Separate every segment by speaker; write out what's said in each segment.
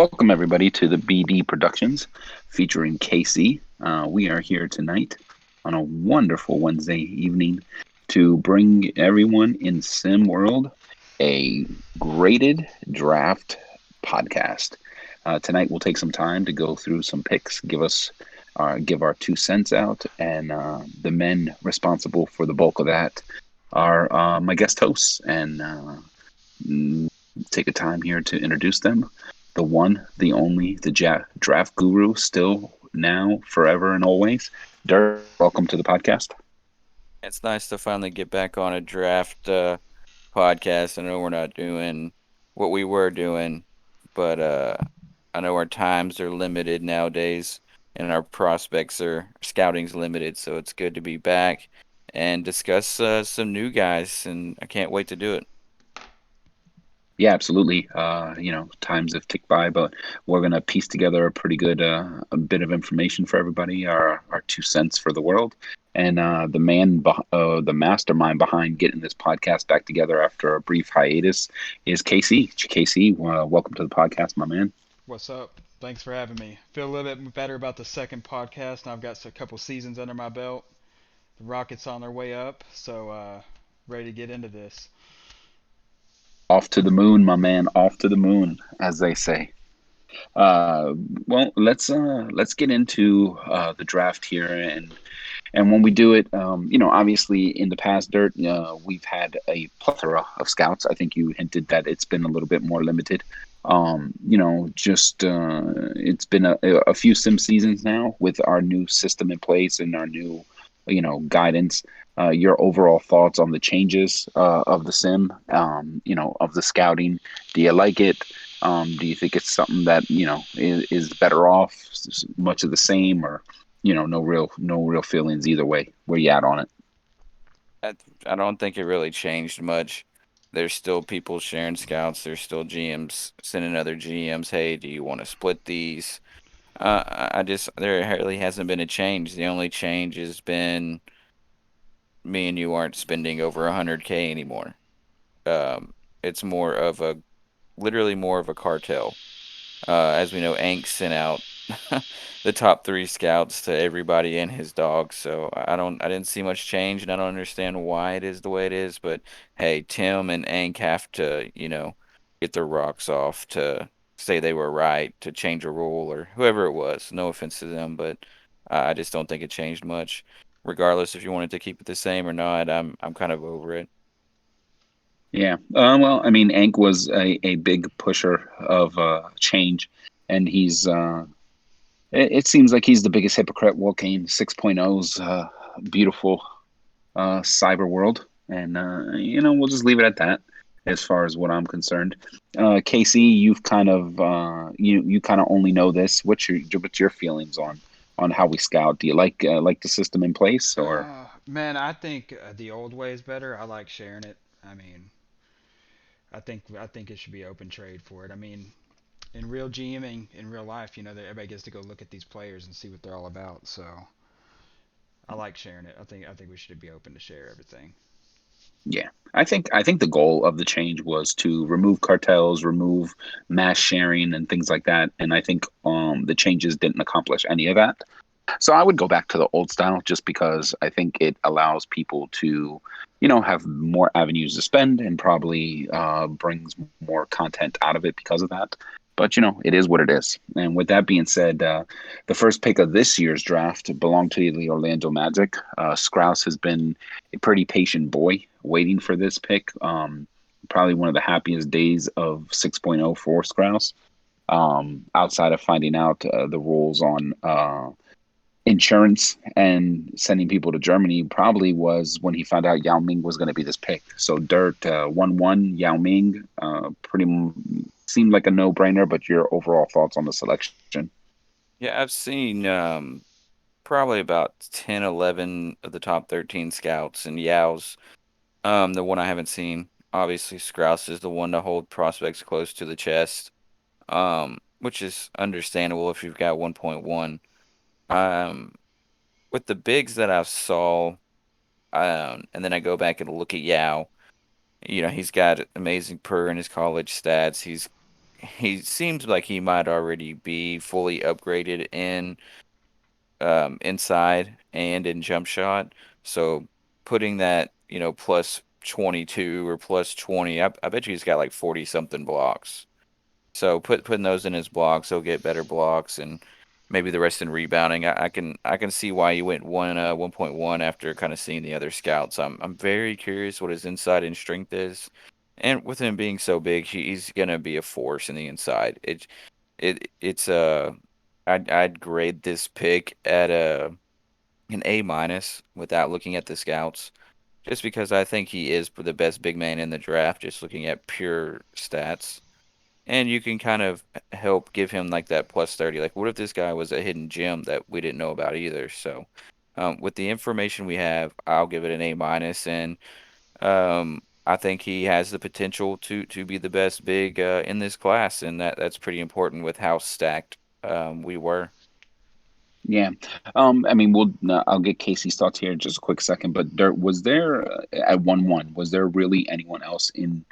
Speaker 1: Welcome, everybody, to the BD Productions featuring Casey. We are here tonight on a wonderful Wednesday evening to bring everyone in Sim World a graded draft podcast. Tonight, we'll take some time to go through some picks, give our 2 cents out, and the men responsible for the bulk of that are my guest hosts. And take a time here to introduce them. The one, the only, the draft guru, still, now, forever, and always. Dirk, welcome to the podcast.
Speaker 2: It's nice to finally get back on a draft podcast. I know we're not doing what we were doing, but I know our times are limited nowadays, and our prospects are scouting's limited. So it's good to be back and discuss some new guys, and I can't wait to do it.
Speaker 1: Yeah, absolutely. Times have ticked by, but we're gonna piece together a pretty good a bit of information for everybody. Our 2 cents for the world, and the mastermind behind getting this podcast back together after a brief hiatus is Casey. Casey, welcome to the podcast, my man.
Speaker 3: What's up? Thanks for having me. Feel a little bit better about the second podcast. Now I've got a couple seasons under my belt. The Rockets on their way up, so ready to get into this.
Speaker 1: Off to the moon, my man. Off to the moon, as they say. Uh, let's get into the draft here, and when we do it, obviously in the past, Dirt, we've had a plethora of scouts. I think you hinted that it's been a little bit more limited. Just it's been a few sim seasons now with our new system in place and our new, guidance. Your overall thoughts on the changes of the sim, of the scouting. Do you like it? Do you think it's something that is better off, much of the same, or no real feelings either way? Where you at on it?
Speaker 2: I, I don't think it really changed much. There's still people sharing scouts. There's still GMs sending other GMs, hey, do you want to split these? I just there really hasn't been a change. The only change has been me and you aren't spending over 100K anymore. It's more of a literally more of a cartel. As we know, Ank sent out the top three scouts to everybody and his dog. So I didn't see much change, and I don't understand why it is the way it is. But hey, Tim and Ank have to, get their rocks off to say they were right to change a rule or whoever it was. No offense to them, but I just don't think it changed much. Regardless if you wanted to keep it the same or not, I'm kind of over it.
Speaker 1: Yeah. Well, I mean, Ank was a big pusher of change, and it seems like he's the biggest hypocrite walking 6.0's beautiful cyber world. And, we'll just leave it at that as far as what I'm concerned. Casey, you've kind of, you kind of only know this. What's your feelings on how we scout? Do you like the system in place or?
Speaker 3: Man, I think the old way is better. I like sharing it. I think it should be open trade for it. I mean, in real GMing, in real life, that everybody gets to go look at these players and see what they're all about. So I like sharing it. I think we should be open to share everything.
Speaker 1: Yeah, I think the goal of the change was to remove cartels, remove mass sharing, and things like that. And I think the changes didn't accomplish any of that. So I would go back to the old style just because I think it allows people to, have more avenues to spend and probably brings more content out of it because of that. But it is what it is. And with that being said, the first pick of this year's draft belonged to the Orlando Magic. Strauss has been a pretty patient boy waiting for this pick. Probably one of the happiest days of 6.0 for Strauss. Outside of finding out the rules on insurance and sending people to Germany probably was when he found out Yao Ming was going to be this pick. So Dirt 1-1 Yao Ming seemed like a no brainer. But your overall thoughts on the selection?
Speaker 2: Yeah, I've seen probably about 10, 11 of the top 13 scouts, and Yao's the one I haven't seen. Obviously, Strauss is the one to hold prospects close to the chest, which is understandable if you've got 1.1. Um, with the bigs that I saw, and then I go back and look at Yao. He's got amazing per in his college stats. he seems like he might already be fully upgraded in inside and in jump shot. So putting that, plus 22 or plus 20, I bet you he's got like 40 something blocks. So putting those in his blocks, he'll get better blocks and maybe the rest in rebounding. I can see why he went 1.1 after kind of seeing the other scouts. I'm very curious what his inside and strength is. And with him being so big, he's gonna be a force in the inside. It's I'd grade this pick at an A minus without looking at the scouts, just because I think he is the best big man in the draft, just looking at pure stats. And you can kind of help give him like that plus 30. Like, what if this guy was a hidden gem that we didn't know about either? So, with the information we have, I'll give it an A minus, and I think he has the potential to be the best big in this class, and that's pretty important with how stacked we were.
Speaker 1: Yeah. I mean, I'll get Casey's thoughts here in just a quick second, but was there at 1-1, was there really anyone else in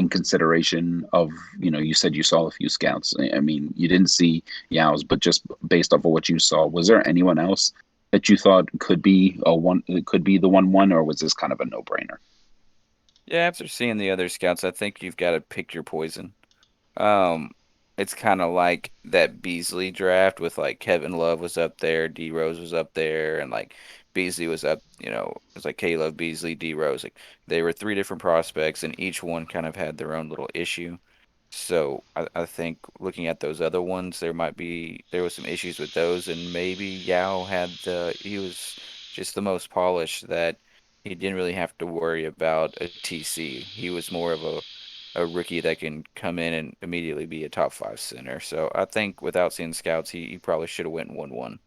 Speaker 1: consideration of, you said you saw a few scouts. I mean, you didn't see Yao's, but just based off of what you saw, was there anyone else that you thought could be the 1-1, or was this kind of a no-brainer?
Speaker 2: Yeah, after seeing the other scouts, I think you've got to pick your poison. Um, it's kind of like that Beasley draft with like Kevin Love was up there, D Rose was up there, and like Beasley was up. It's like K Love, Beasley, D Rose. Like they were three different prospects, and each one kind of had their own little issue. So I think looking at those other ones, there was some issues with those, and maybe Yao he was just the most polished that he didn't really have to worry about a TC. He was more of a rookie that can come in and immediately be a top five center. So I think without seeing scouts, he probably should have went 1-1.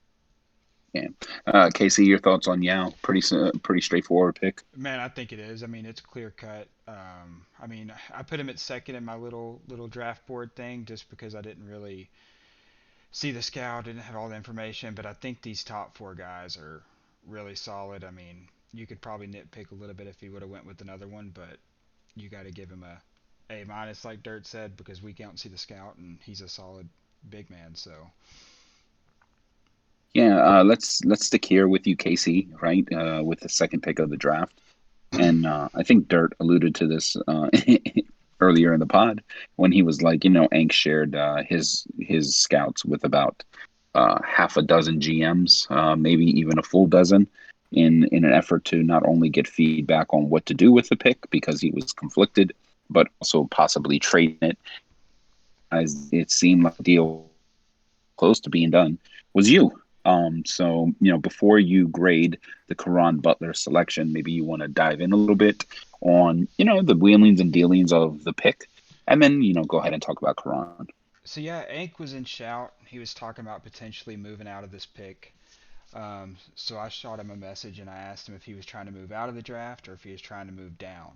Speaker 1: Yeah. Casey, your thoughts on Yao? Pretty straightforward pick.
Speaker 3: Man, I think it is. I mean, it's clear cut. I mean, I put him at second in my little draft board thing just because I didn't really see the scout, didn't have all the information. But I think these top four guys are really solid. I mean, you could probably nitpick a little bit if he would have went with another one, but you got to give him A minus, like Dirt said, because we can't see the scout, and he's a solid big man. So
Speaker 1: Yeah. Let's stick here with you, Casey. Right. With the second pick of the draft. And I think Dirt alluded to this earlier in the pod when he was like, Ank shared his scouts with about half a dozen GMs, maybe even a full dozen, in an effort to not only get feedback on what to do with the pick because he was conflicted, but also possibly trade it. As it seemed like a deal close to being done was you. So before you grade the Karan Butler selection, maybe you want to dive in a little bit on the wheelings and dealings of the pick, and then go ahead and talk about Karan.
Speaker 3: so yeah, Ank was in shout. He was talking about potentially moving out of this pick. So I shot him a message and I asked him if he was trying to move out of the draft or if he was trying to move down.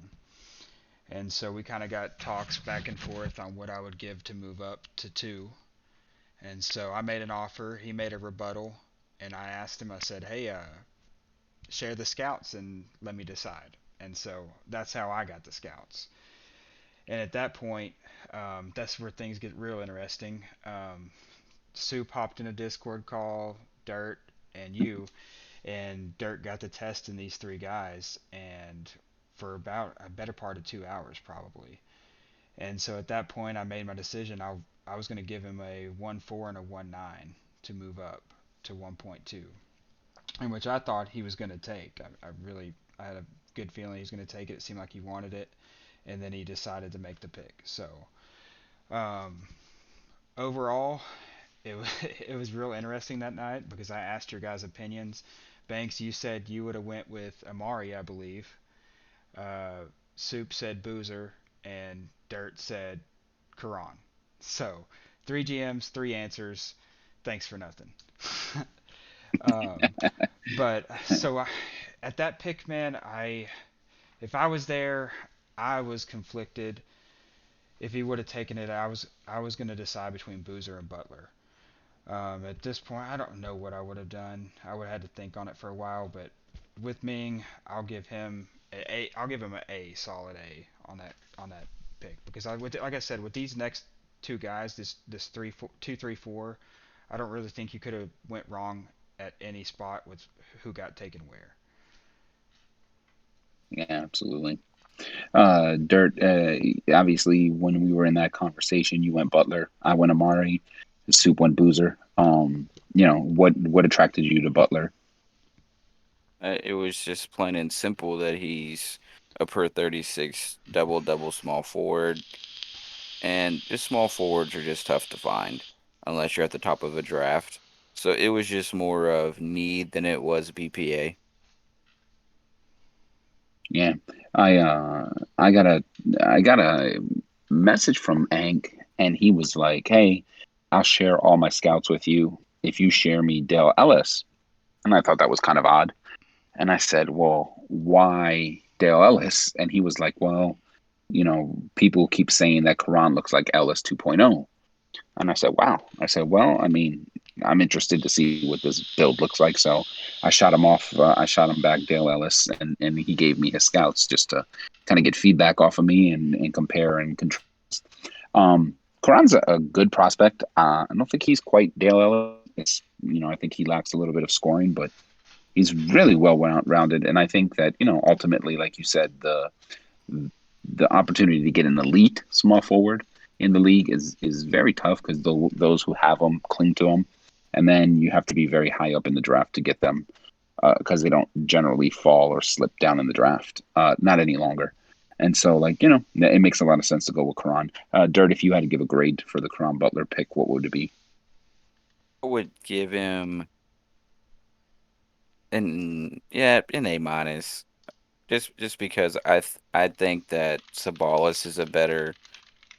Speaker 3: And so we kind of got talks back and forth on what I would give to move up to two. And so I made an offer. He made a rebuttal, and I asked him. I said, "Hey, share the scouts and let me decide." And so that's how I got the scouts. And at that point, that's where things get real interesting. Soup hopped in a Discord call, Dirt, and you, and Dirt got to testing these three guys, and for about a better part of 2 hours probably. And so at that point, I made my decision. I was going to give him a 1-4 and a 1-9 to move up to 1.2, in which I thought he was going to take. I had a good feeling he was going to take it. It seemed like he wanted it, and then he decided to make the pick. So um, overall, it was it was real interesting that night because I asked your guys' opinions. Banks, you said you would have went with Amari, I believe. Uh, Soup said Boozer, and Dirt said Quran. So, three GMs, three answers. Thanks for nothing. um, but so I, at that pick, man, if I was there, I was conflicted. If he would have taken it, I was going to decide between Boozer and Butler. At this point, I don't know what I would have done. I would have had to think on it for a while. But with Ming, I'll give him an A, solid A on that pick because like I said, with these next two guys, this 3-4, 2-3-4. I don't really think you could have went wrong at any spot with who got taken where.
Speaker 1: Yeah, absolutely. Dirt. Obviously, when we were in that conversation, you went Butler. I went Amari. Soup went Boozer. What attracted you to Butler?
Speaker 2: It was just plain and simple that he's a per 36 double double small forward, and just small forwards are just tough to find unless you're at the top of a draft. So it was just more of need than it was BPA.
Speaker 1: Yeah, I got a message from Ank, and he was like, "Hey, I'll share all my scouts with you if you share me Dale Ellis." And I thought that was kind of odd. And I said, "Well, why Dale Ellis?" And he was like, "Well, people keep saying that Karan looks like Ellis 2.0." And I said, "Wow." I said, "Well, I mean, I'm interested to see what this build looks like." So I shot him off. I shot him back, Dale Ellis, and he gave me his scouts just to kind of get feedback off of me and compare and contrast. Karan's a good prospect. I don't think he's quite Dale Ellis. I think he lacks a little bit of scoring, but he's really well rounded. And I think that ultimately, like you said, the opportunity to get an elite small forward in the league is very tough because those who have them cling to them, and then you have to be very high up in the draft to get them because they don't generally fall or slip down in the draft, not any longer. And so, it makes a lot of sense to go with Karan. Dirt, if you had to give a grade for the Karan Butler pick, what would it be?
Speaker 2: I would give him an A minus, just because I think that Sabalas is a better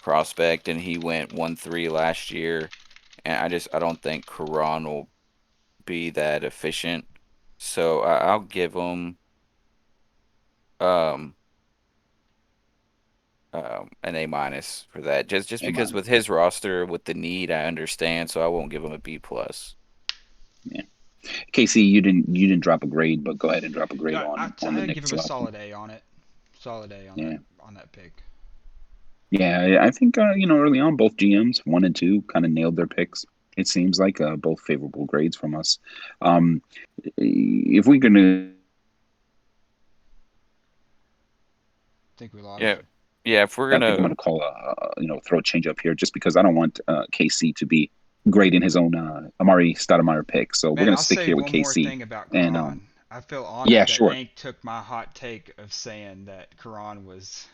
Speaker 2: prospect, and he went 1-3 last year, and I don't think Karan will be that efficient. So I'll give him um an A minus for that. Just
Speaker 1: A
Speaker 2: because
Speaker 1: minus.
Speaker 2: with his roster, with the need, I understand. So I won't give him a B plus.
Speaker 1: Yeah. Casey, you didn't drop a grade, but go ahead and drop a grade
Speaker 3: Yeah,
Speaker 1: on the
Speaker 3: I'd give
Speaker 1: Knicks.
Speaker 3: him a solid A on it. Solid A
Speaker 1: Yeah.
Speaker 3: on that pick.
Speaker 1: Yeah, I think early on both GMs 1 and 2 kind of nailed their picks. It seems like both favorable grades from us. Um, if we're gonna
Speaker 3: Think we lost
Speaker 2: Yeah,
Speaker 3: him.
Speaker 2: yeah. If we're
Speaker 1: I think I'm
Speaker 2: gonna
Speaker 1: going to call throw a change up here just because I don't want KC to be great in his own Amari Stoudemire pick. So we're
Speaker 3: Man,
Speaker 1: going to
Speaker 3: I'll
Speaker 1: stick
Speaker 3: say
Speaker 1: here with
Speaker 3: one more
Speaker 1: KC.
Speaker 3: thing about
Speaker 1: And
Speaker 3: Karan. I feel
Speaker 1: yeah,
Speaker 3: honored that
Speaker 1: sure.
Speaker 3: Ank took my hot take of saying that Karan was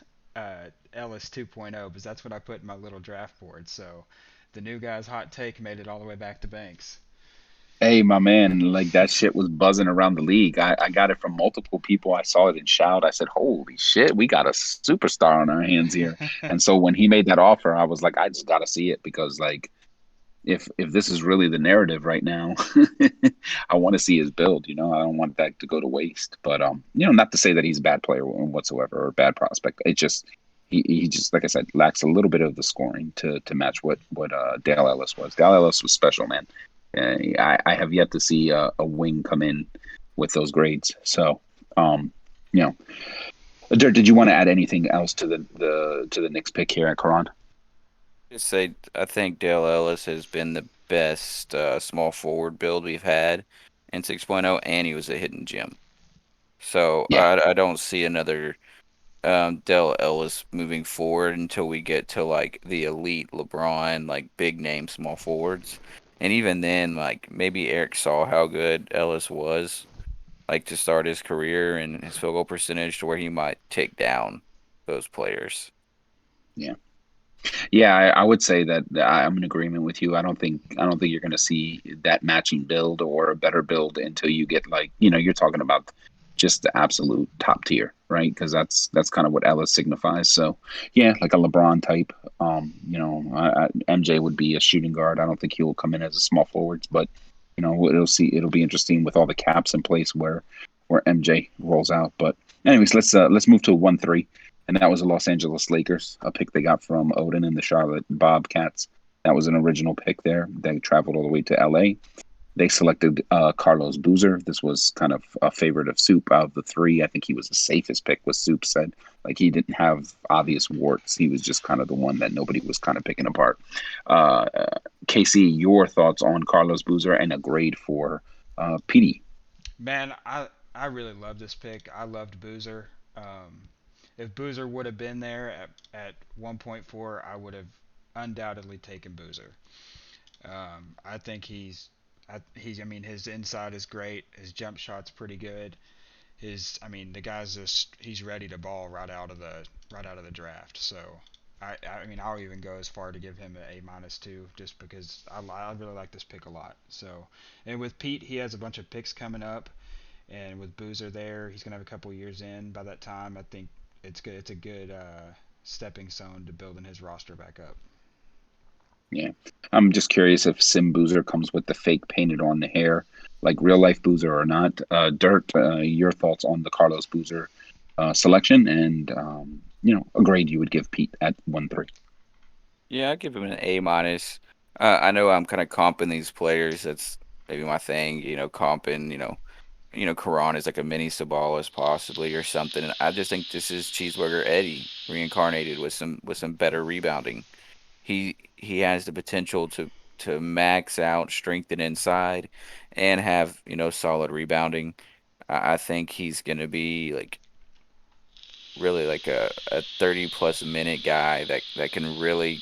Speaker 3: Ellis 2.0 because that's what I put in my little draft board. So the new guy's hot take made it all the way back to Banks.
Speaker 1: Hey, my man, like that shit was buzzing around the league. I got it from multiple people. I saw it in Shout. I said, "Holy shit, we got a superstar on our hands here." And so when he made that offer, I was like, "I just got to see it because like if this is really the narrative right now, I want to see his build. I don't want that to go to waste. But not to say that he's a bad player whatsoever or a bad prospect. It just he just like I said lacks a little bit of the scoring to match what Dale Ellis was. Dale Ellis was special, man. I have yet to see a wing come in with those grades. So you know, Dirt, did you want to add anything else to the Knicks pick here at Karan?
Speaker 2: just say I think Dale Ellis has been the best small forward build we've had in 6.0, and he was a hidden gem. So
Speaker 1: Yeah,
Speaker 2: I don't see another Dell Ellis moving forward until we get to like the elite LeBron, like big name small forwards. And even then, like maybe Eric saw how good Ellis was, like to start his career and his field goal percentage to where he might take down those players.
Speaker 1: yeah. Yeah, I would say that I'm in agreement with you. I don't think you're going to see that matching build or a better build until you get like you're talking about just the absolute top tier, right? Because that's kind of what Ellis signifies. So yeah, like a LeBron type. MJ would be a shooting guard. I don't think he will come in as a small forwards, but it'll be interesting with all the caps in place where MJ rolls out. But anyways, let's move to 1-3, and that was the Los Angeles Lakers, a pick they got from Odin and the Charlotte Bobcats. That was an original pick there. They traveled all the way to LA. They selected Carlos Boozer. This was kind of a favorite of Soup out of the three. I think he was the safest pick, was Soup said. Like he didn't have obvious warts. He was just kind of the one that nobody was kind of picking apart. Uh, KC, your thoughts on Carlos Boozer and a grade for PD?
Speaker 3: Man, I really love this pick. I loved Boozer. Um, if Boozer would have been there at 1.4, I would have undoubtedly taken Boozer. I think I mean, his inside is great. His jump shot's pretty good. I mean, the guy's just he's ready to ball right out of the draft. So, I mean, I'll even go as far to give him an A minus two, just because I really like this pick a lot. So, and with Pete, he has a bunch of picks coming up, and with Boozer there, he's gonna have a couple years in. By that time, I think it's good. It's a good stepping stone to building his roster back up.
Speaker 1: Yeah. I'm just curious if Sim Boozer comes with the fake painted on the hair, like real life Boozer or not. Dirt, your thoughts on the Carlos Boozer selection and, a grade you would give Pete at 1-3.
Speaker 2: Yeah, I give him an A minus. I know I'm kind of comping these players. That's maybe my thing. Comping. Karan is like a mini Sabalas possibly or something. And I just think this is Cheeseburger Eddie reincarnated with some better rebounding. He has the potential to max out strength and inside, and have solid rebounding. I think he's gonna be like really like a 30 plus minute guy that can really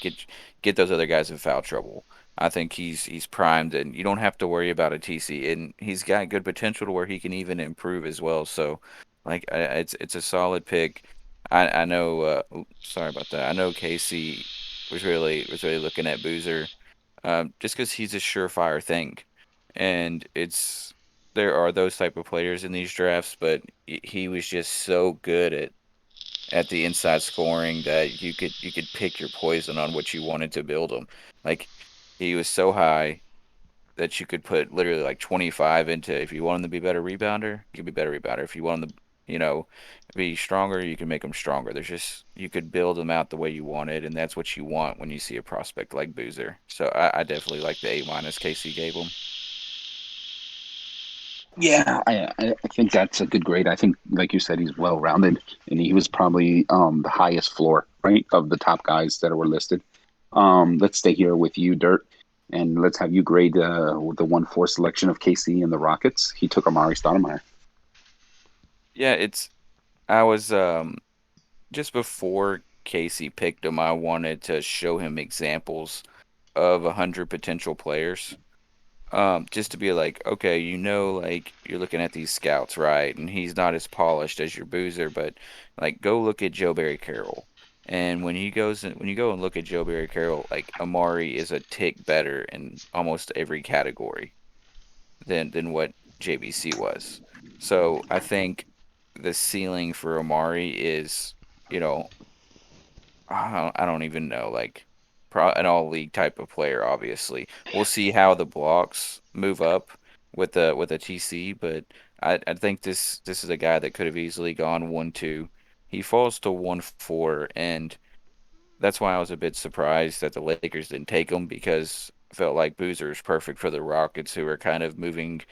Speaker 2: get those other guys in foul trouble. I think he's primed, and you don't have to worry about a TC, and he's got good potential to where he can even improve as well. So like it's a solid pick. I know sorry about that. I know Casey was really looking at Boozer, just because he's a surefire thing, and there are those type of players in these drafts, but he was just so good at the inside scoring that you could pick your poison on what you wanted to build him. Like he was so high that you could put literally like 25 into, if you want him to be a better rebounder, you could be a better rebounder. If you want him to, be stronger, you can make him stronger. There's just you could build him out the way you wanted, and that's what you want when you see a prospect like Boozer. So I definitely like the A minus KC gave him.
Speaker 1: Yeah, I think that's a good grade. I think, like you said, he's well rounded, and he was probably the highest floor, right, of the top guys that were listed. Let's stay here with you, Dirt, and let's have you grade the 1-4 selection of KC and the Rockets. He took Amari Stoudemire.
Speaker 2: Yeah, I was just before Casey picked him, I wanted to show him examples of 100 potential players. Just to be like, okay, like you're looking at these scouts, right? And he's not as polished as your Boozer, but like go look at Joe Barry Carroll. And when you go and look at Joe Barry Carroll, like Amari is a tick better in almost every category than what JBC was. So I think the ceiling for Amari is, you know, I don't even know, like an all league type of player. Obviously, we'll see how the blocks move up with a TC, but I think this is a guy that could have easily gone 1-2. He falls to 1-4, and that's why I was a bit surprised that the Lakers didn't take him, because I felt like Boozer is perfect for the Rockets, who are kind of moving,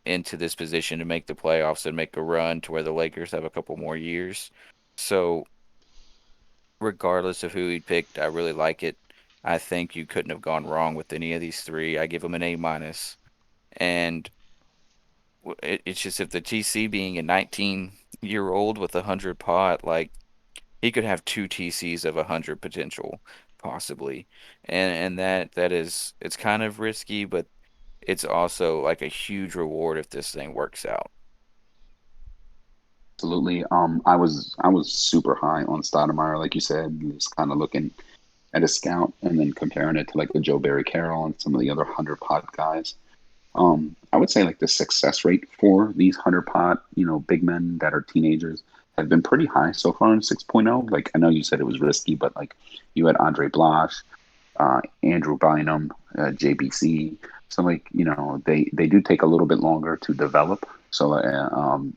Speaker 2: into this position to make the playoffs and make a run to where the Lakers have a couple more years. So regardless of who he picked, I really like it. I think you couldn't have gone wrong with any of these three. I give him an A minus, and it's just, if the TC being a 19-year-old with 100 pot, like he could have two TCs of 100 potential possibly, and that is, it's kind of risky, but it's also like a huge reward if this thing works out.
Speaker 1: Absolutely. I was super high on Stoudemire, like you said, just kind of looking at a scout and then comparing it to like the Joe Barry Carroll and some of the other 100 pot guys. I would say like the success rate for these 100 pot, big men that are teenagers have been pretty high so far in 6.0. Like I know you said it was risky, but like you had Andre Blanche, Andrew Bynum, JBC. So like they do take a little bit longer to develop. So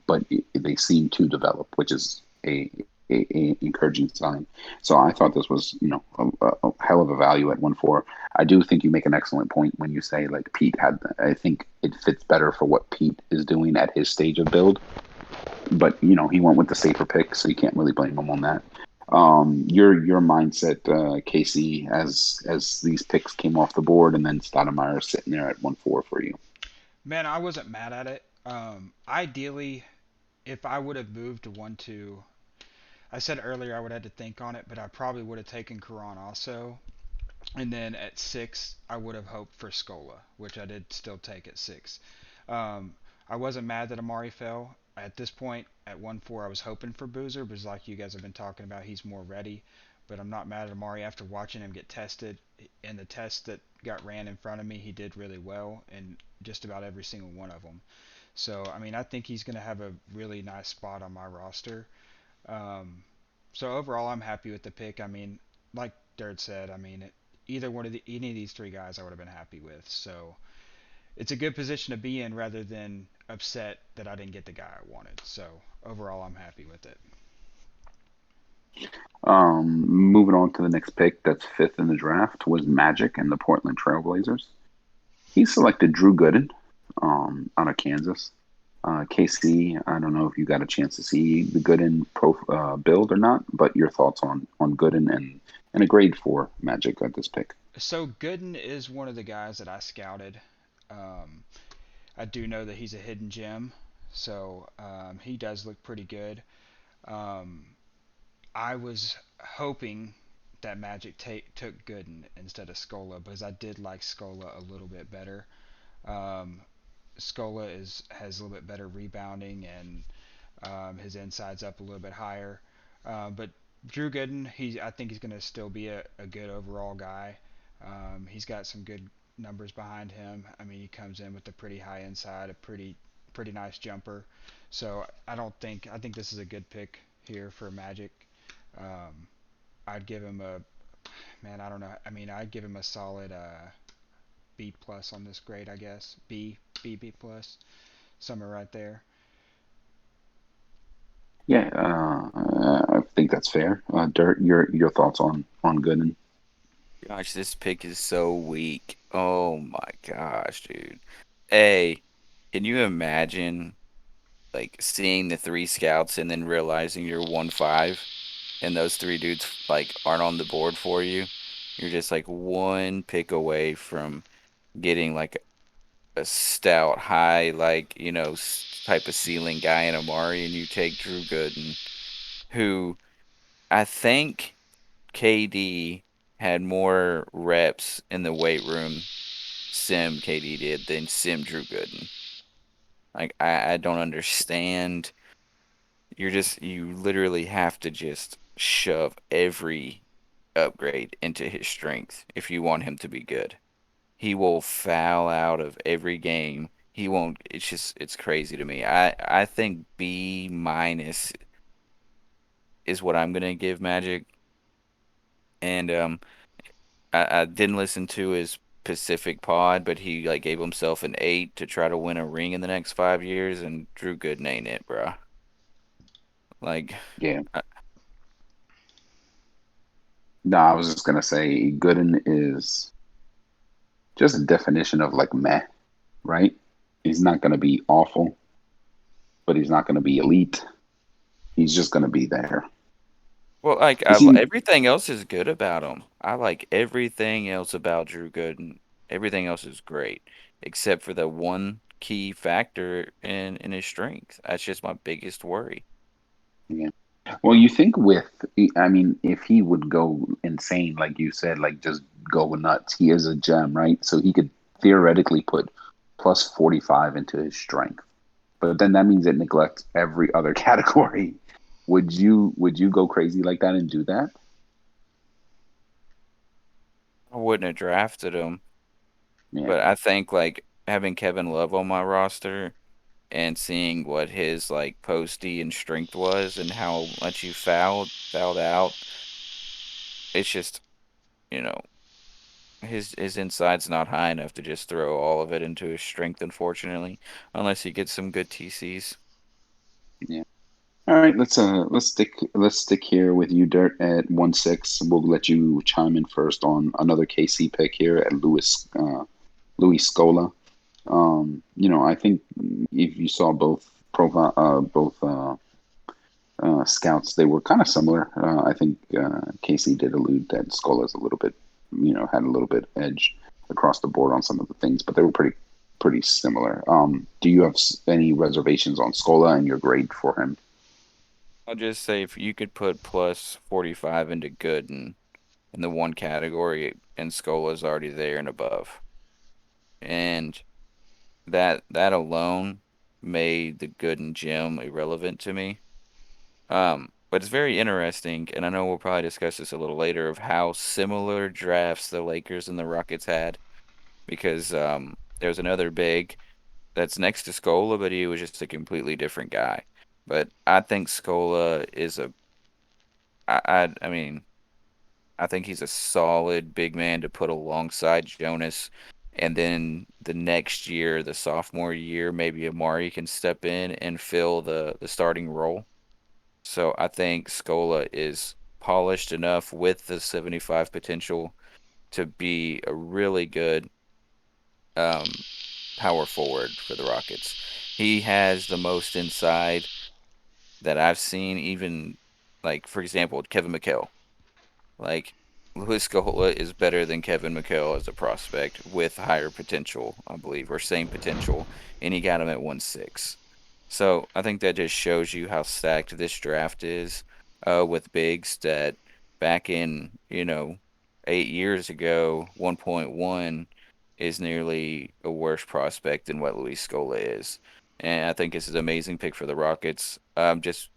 Speaker 1: but they seem to develop, which is a a encouraging sign. So I thought this was, a hell of a value at 1-4. I do think you make an excellent point when you say like Pete had. I think it fits better for what Pete is doing at his stage of build. But he went with the safer pick, so you can't really blame him on that. Your mindset, Casey, as these picks came off the board, and then Stoudemire sitting there at 1-4 for you.
Speaker 3: Man, I wasn't mad at it. Ideally, if I would have moved to 1-2, I said earlier I would have had to think on it, but I probably would have taken Karan also. And then at 6, I would have hoped for Scola, which I did still take at 6. I wasn't mad that Amari fell. At this point, at 1-4, I was hoping for Boozer, because like you guys have been talking about, he's more ready. But I'm not mad at Amari after watching him get tested. In the test that got ran in front of me, he did really well in just about every single one of them. So, I mean, I think he's going to have a really nice spot on my roster. Um, so overall, I'm happy with the pick. I mean, like Dirt said, I mean, either one of any of these three guys, I would have been happy with. So it's a good position to be in, rather than upset that I didn't get the guy I wanted. So overall, I'm happy with it.
Speaker 1: Moving on to the next pick, that's fifth in the draft, was Magic and the Portland Trailblazers. He selected Drew Gooden, out of Kansas. KC, I don't know if you got a chance to see the Gooden build or not, but your thoughts on Gooden and a grade for Magic at this pick.
Speaker 3: So Gooden is one of the guys that I scouted. Um, I do know that he's a hidden gem, so he does look pretty good. Um, I was hoping that Magic took Gooden instead of Scola, because I did like Scola a little bit better. Um, Scola has a little bit better rebounding, and his inside's up a little bit higher. But Drew Gooden, I think he's going to still be a good overall guy. He's got some good numbers behind him. I mean, he comes in with a pretty high inside, a pretty nice jumper. So I think this is a good pick here for Magic. Um, I'd give him a man. I don't know. I mean, I'd give him a solid B plus on this grade. I guess B plus, somewhere right there.
Speaker 1: Yeah, I think that's fair. Dirt, your thoughts on Gooden?
Speaker 2: Gosh, this pick is so weak. Oh my gosh, dude. A, can you imagine like seeing the three scouts and then realizing you're 1-5 and those three dudes like aren't on the board for you? You're just like one pick away from getting like a stout, high, like, type of ceiling guy in Amari, and you take Drew Gooden, who I think KD had more reps in the weight room, Sim KD did, than Sim Drew Gooden. Like, I don't understand. You literally have to just shove every upgrade into his strength if you want him to be good. He will foul out of every game. He won't. It's crazy to me. I think B minus is what I'm gonna give Magic. And I didn't listen to his Pacific pod, but he like gave himself an 8 to try to win a ring in the next 5 years, and Drew Gooden ain't it, bro. Like,
Speaker 1: Yeah.
Speaker 2: I,
Speaker 1: No, I was just gonna say Gooden is just a definition of like meh, right? He's not gonna be awful, but he's not gonna be elite. He's just gonna be there.
Speaker 2: well, like
Speaker 1: You see,
Speaker 2: everything else is good about him. I like everything else about Drew Gooden. Everything else is great, except for the one key factor in his strength. That's just my biggest worry.
Speaker 1: yeah. Well, you think I mean, if he would go insane, like you said, like just go nuts, he is a gem, right? So he could theoretically put plus 45 into his strength. But then that means it neglects every other category. Would you go crazy like that and do that?
Speaker 2: I wouldn't have drafted him,
Speaker 1: Yeah,
Speaker 2: but I think like having Kevin Love on my roster and seeing what his like posty and strength was and how much he fouled out, it's just, you know, his inside's not high enough to just throw all of it into his strength, unfortunately, unless he gets some good TCs.
Speaker 1: yeah. All right, let's stick here with you, Dirt, at 1-6. We'll let you chime in first on another KC pick here at Louis Scola. I think if you saw both scouts, they were kind of similar. I think Casey did allude that Scola's a little bit, had a little bit edge across the board on some of the things, but they were pretty similar. Do you have any reservations on Scola and your grade for him?
Speaker 2: I'll just say if you could put plus 45 into Gooden in the one category, and Scola's already there and above. And that alone made the Gooden gym irrelevant to me. But it's very interesting, and I know we'll probably discuss this a little later of how similar drafts the Lakers and the Rockets had because there's another big that's next to Scola, but he was just a completely different guy. But I think Scola is I mean, I think he's a solid big man to put alongside Jonas. And then the next year, the sophomore year, maybe Amari can step in and fill the starting role. So I think Scola is polished enough with the 75 potential to be a really good um, power forward for the Rockets. He has the most inside that I've seen, even like, for example, Kevin McHale. Like, Louis Scola is better than Kevin McHale as a prospect with higher potential, I believe, or same potential, and he got him at 1-6. So I think that just shows you how stacked this draft is with bigs that back in, 8 years ago, 1.1 is nearly a worse prospect than what Luis Scola is. And I think this is an amazing pick for the Rockets. Just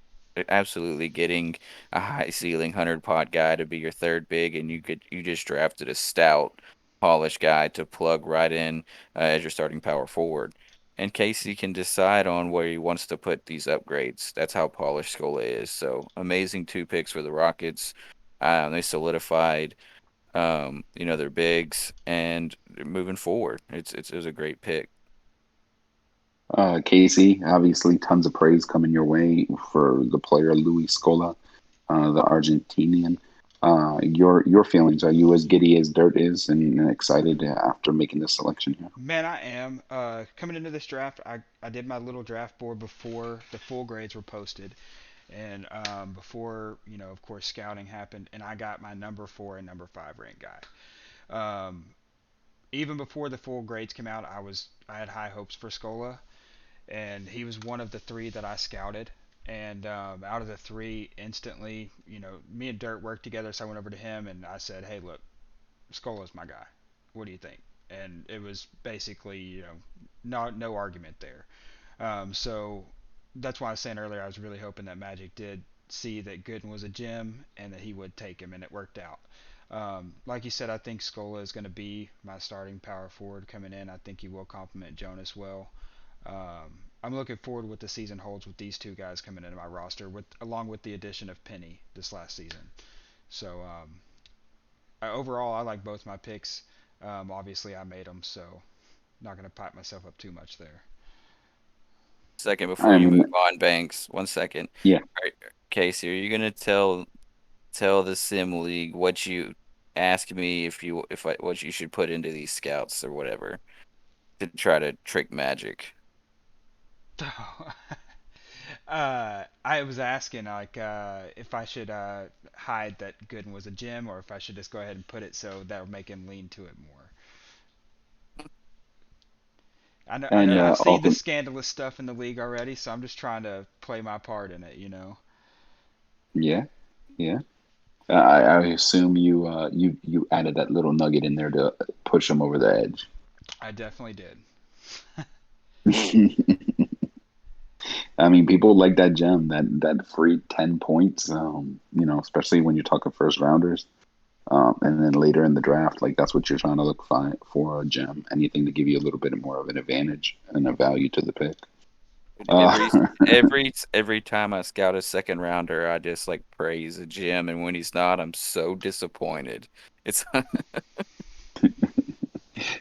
Speaker 2: absolutely getting a high ceiling 100 pot guy to be your third big, and you just drafted a stout, polished guy to plug right in as your starting power forward. And Casey can decide on where he wants to put these upgrades. That's how polished Scola is. So amazing two picks for the Rockets. They solidified, their bigs, and they're moving forward. It was a great pick.
Speaker 1: Casey, obviously, tons of praise coming your way for the player Luis Scola, the Argentinian. Your feelings, are you as giddy as Dirt is and excited after making this selection here?
Speaker 3: Man, I am. Coming into this draft, I did my little draft board before the full grades were posted, and before of course, scouting happened, and I got my number 4 and number 5 ranked guy. Um, Even before the full grades came out, I had high hopes for Scola, and he was one of the 3 that I scouted. And out of the 3, instantly, me and Dirt worked together, so I went over to him and I said, "Hey, look, Scola's my guy. What do you think?" And it was basically, no argument there. So that's why I was saying earlier, I was really hoping that Magic did see that Gooden was a gem and that he would take him, and it worked out. Like you said, I think Scola is going to be my starting power forward coming in. I think he will complement Jonas well. I'm looking forward to what the season holds with these two guys coming into my roster, along with the addition of Penny this last season. So overall, I like both my picks. Obviously, I made them, so not going to pipe myself up too much there.
Speaker 2: Second, before
Speaker 1: I
Speaker 2: you
Speaker 1: mean,
Speaker 2: move on, Banks, 1 second.
Speaker 1: yeah.
Speaker 2: All right, Casey, are you gonna tell the Sim League what you ask me if I what you should put into these scouts or whatever to try to trick Magic?
Speaker 3: I was asking like if I should hide that Gooden was a gem, or if I should just go ahead and put it so that would make him lean to it more. I
Speaker 1: And
Speaker 3: know I've seen the
Speaker 1: ultimate,
Speaker 3: scandalous stuff in the league already, so I'm just trying to play my part in it.
Speaker 1: yeah, yeah. I assume you added that little nugget in there to push him over the edge.
Speaker 3: I definitely did.
Speaker 1: I mean, people like that gem, that free 10 points. Especially when you're talking first rounders, and then later in the draft, like that's what you're trying to look for a gem, anything to give you a little bit more of an advantage and a value to the pick.
Speaker 2: Every
Speaker 1: Uh,
Speaker 2: every time I scout a second rounder, I just like praise a gem, and when he's not, I'm so disappointed. It's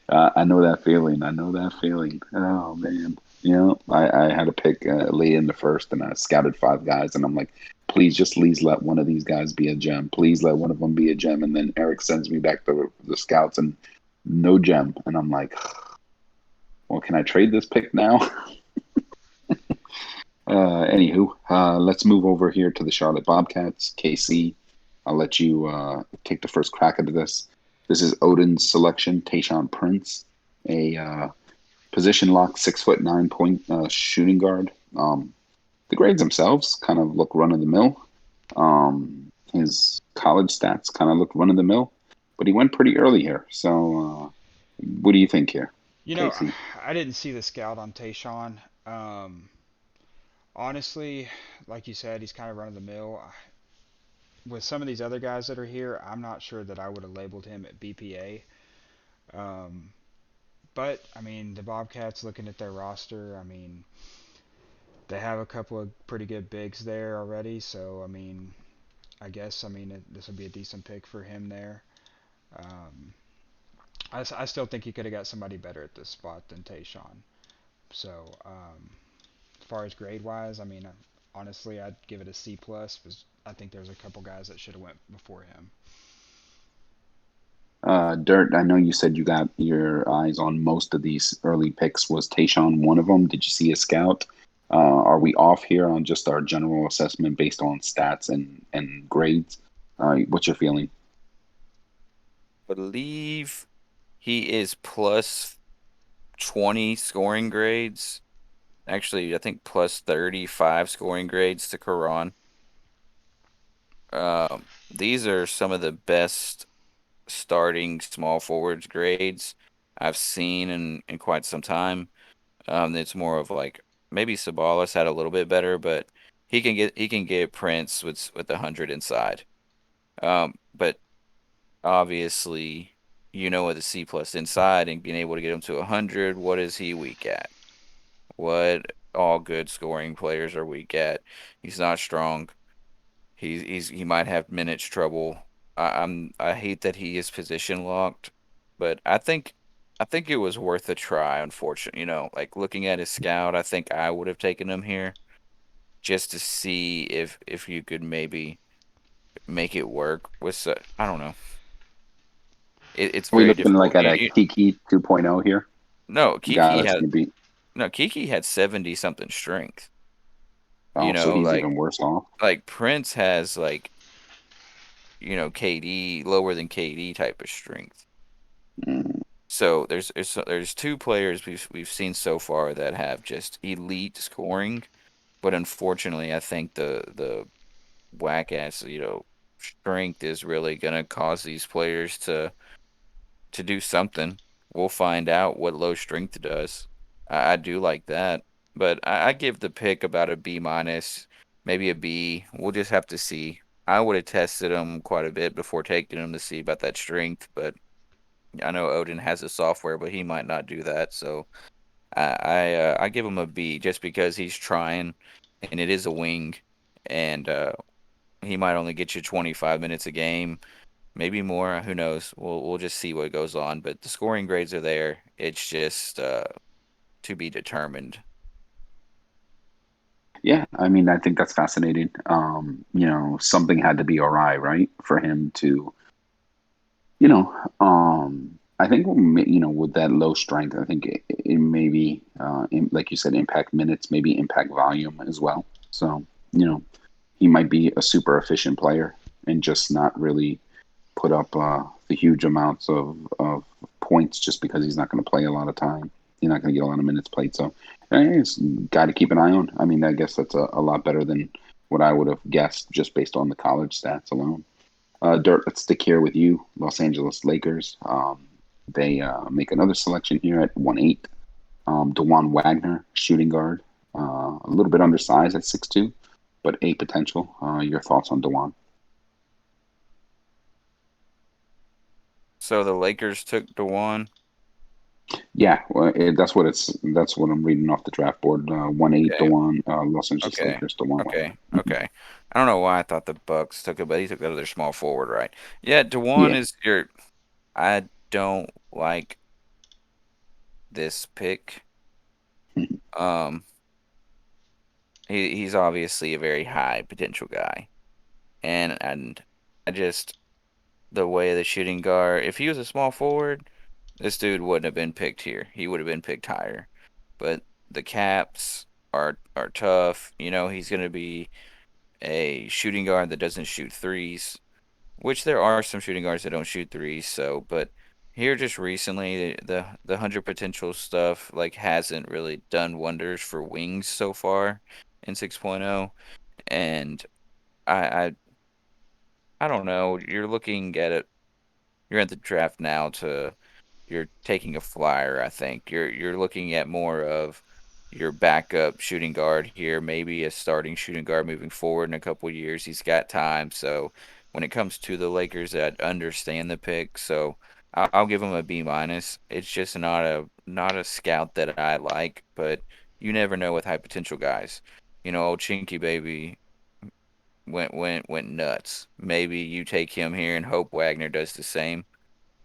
Speaker 1: I know that feeling. I know that feeling. Oh man. I had to pick late in the first, and I scouted 5 guys, and I'm like, please just let one of these guys be a gem. Please let one of them be a gem. And then Eric sends me back the scouts, and no gem. And I'm like, well, can I trade this pick now? Anywho, let's move over here to the Charlotte Bobcats. KC, I'll let you take the first crack at this. This is Odin's selection, Tayshaun Prince, a position lock, 6'9" shooting guard. The grades themselves kind of look run of the mill. His college stats kind of look run of the mill, but he went pretty early here. So, what do you think here,
Speaker 3: You know,
Speaker 1: Casey?
Speaker 3: I didn't see the scout on Tayshawn. Honestly, like you said, he's kind of run of the mill. With some of these other guys that are here, I'm not sure that I would have labeled him at BPA. Um, but I mean, the Bobcats, looking at their roster, I mean, they have a couple of pretty good bigs there already. So I mean, I guess this will be a decent pick for him there. Um, I still think he could have got somebody better at this spot than Tayshawn. So as far as grade wise, I mean, honestly, I'd give it a C plus because I think there's a couple guys that should have went before him.
Speaker 1: Dirt, I know you said you got your eyes on most of these early picks. Was Tayshaun one of them? Did you see a scout? Are we off here on just our general assessment based on stats and grades? What's your feeling?
Speaker 2: Believe he is plus 20 scoring grades. Actually, I think plus 35 scoring grades to Quran. These are some of the best starting small forwards grades I've seen in quite some time. It's more of like maybe Sabalas had a little bit better, but he can get Prince with 100 inside. But obviously, with a C plus inside and being able to get him to 100, what is he weak at? What all good scoring players are weak at? He's not strong. He might have minutes trouble. I hate that he is position locked, but I think it was worth a try. Unfortunately, like looking at his scout, I think I would have taken him here just to see if you could maybe make it work with. I don't know. It's
Speaker 1: Are we
Speaker 2: very
Speaker 1: looking like
Speaker 2: difficult.
Speaker 1: at a Kiki 2.0 here?
Speaker 2: No,
Speaker 1: Guy that's gonna be
Speaker 2: Kiki had 70 something strength.
Speaker 1: oh, so he's
Speaker 2: Like
Speaker 1: even worse off.
Speaker 2: Prince has like KD lower than KD type of strength.
Speaker 1: Mm.
Speaker 2: So there's two players we've seen so far that have just elite scoring, but unfortunately, I think the whack ass strength is really gonna cause these players to do something. We'll find out what low strength does. I do like that, but I give the pick about a B minus, maybe a B. We'll just have to see. I would have tested him quite a bit before taking him to see about that strength, but I know Odin has the software, but he might not do that. So I give him a B just because he's trying, and it is a wing, and he might only get you 25 minutes a game, maybe more. Who knows? We'll just see what goes on. But the scoring grades are there. It's just to be determined.
Speaker 1: Yeah, I mean, I think that's fascinating. Something had to be awry, right, for him to, I think, with that low strength, I think it maybe, like you said, impact minutes, maybe impact volume as well. So, you know, he might be a super efficient player and just not really put up the huge amounts of points just because he's not going to play a lot of time. He's not going to get a lot of minutes played. So it's a guy to keep an eye on. I mean, I guess that's a lot better than what I would have guessed just based on the college stats alone. Dirt, let's stick here with you. Los Angeles Lakers. They make another selection here at 1-8. DeJuan Wagner, shooting guard. A little bit undersized at 6'2", but a potential. Your thoughts on DeJuan?
Speaker 2: So the Lakers took DeJuan.
Speaker 1: Yeah, well, that's what I'm reading off the draft board. 1-8
Speaker 2: Okay,
Speaker 1: DeJuan, Los Angeles
Speaker 2: okay,
Speaker 1: Lakers, DeJuan Wagner.
Speaker 2: okay, okay. I don't know why I thought the Bucks took it, but he took the other small forward, right? Yeah, DeJuan
Speaker 1: Yeah,
Speaker 2: is your. I don't like this pick. Um, he's obviously a very high potential guy, and I just the way the shooting guard. If he was a small forward, this dude wouldn't have been picked here. He would have been picked higher. But the caps are tough. You know, he's going to be a shooting guard that doesn't shoot threes, which there are some shooting guards that don't shoot threes. So, but here just recently, the 100 potential stuff like hasn't really done wonders for wings so far in 6.0, and I I, I don't know. You're looking at it. You're at the draft now to you're taking a flyer, I think. You're looking at more of your backup shooting guard here, maybe a starting shooting guard moving forward in a couple years. He's got time. So when it comes to the Lakers, I understand the pick. So I'll give him a B minus. It's just not a scout that I like, but you never know with high potential guys. You know, old Chinky baby went nuts. Maybe you take him here and hope Wagner does the same.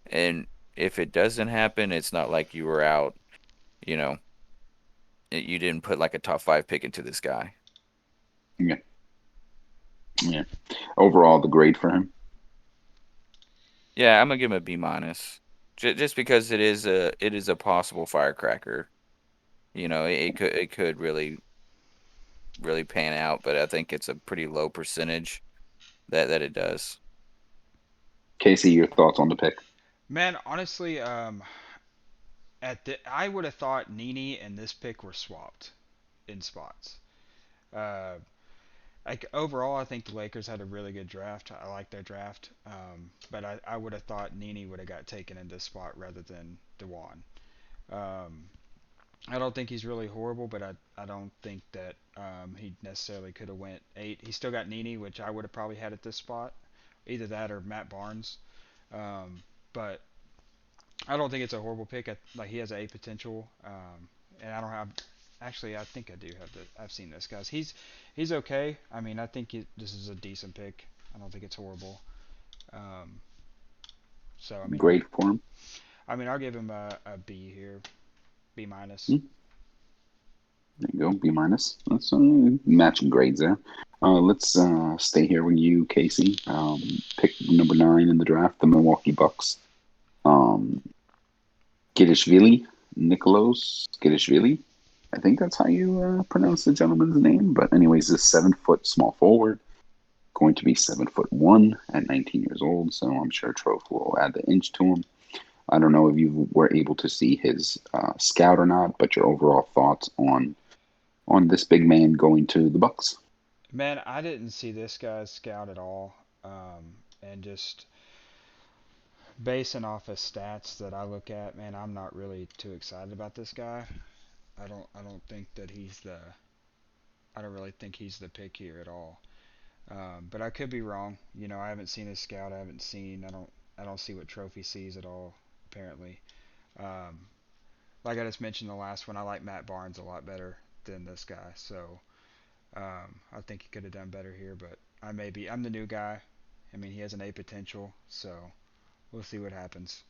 Speaker 2: And if it doesn't happen, it's not like you were out, you know, you didn't put like a top five pick into this guy.
Speaker 1: Yeah, yeah. Overall, the grade for him.
Speaker 2: Yeah, I'm gonna give him a B minus, just because it is a possible firecracker. You know, it could really pan out, but I think it's a pretty low percentage that it does.
Speaker 1: Casey, your thoughts on the pick?
Speaker 3: Man, honestly, I would have thought Nini and this pick were swapped in spots. Uh, like overall, I think the Lakers had a really good draft. I like their draft, but I would have thought Nini would have got taken in this spot rather than Dewan. Um, I don't think he's really horrible, but I don't think that he necessarily could have went 8. He still got Nini, which I would have probably had at this spot, either that or Matt Barnes. But I don't think it's a horrible pick. Like he has a potential, and I don't have. Actually, I think I do have the. I've seen this guys. He's okay. I mean, I think this is a decent pick. I don't think it's horrible. Um, so I mean,
Speaker 1: Grade for him?
Speaker 3: I'll give him a B here, B minus.
Speaker 1: Hmm? There you go, B minus. Let's matching grades there. Let's stay here with you, Casey. Pick number 9 in the draft, the Milwaukee Bucks. Um, Gidishvili, Nicholas Gidishvili. I think that's how you pronounce the gentleman's name. But anyways, a 7-foot small forward, going to be 7'1" at 19 years old. So I'm sure Troth will add the inch to him. I don't know if you were able to see his scout or not, but your overall thoughts on this big man going to the Bucks.
Speaker 3: Man, I didn't see this guy's scout at all, and just basing off of stats that I look at, man, I'm not really too excited about this guy. I don't think that I don't really think he's the pick here at all. But I could be wrong. You know, I haven't seen his scout. I don't see what Trophy sees at all. Apparently, um, like I just mentioned the last one, I like Matt Barnes a lot better than this guy. So I think he could have done better here. But I'm the new guy. I mean, he has an A potential. So we'll see what happens.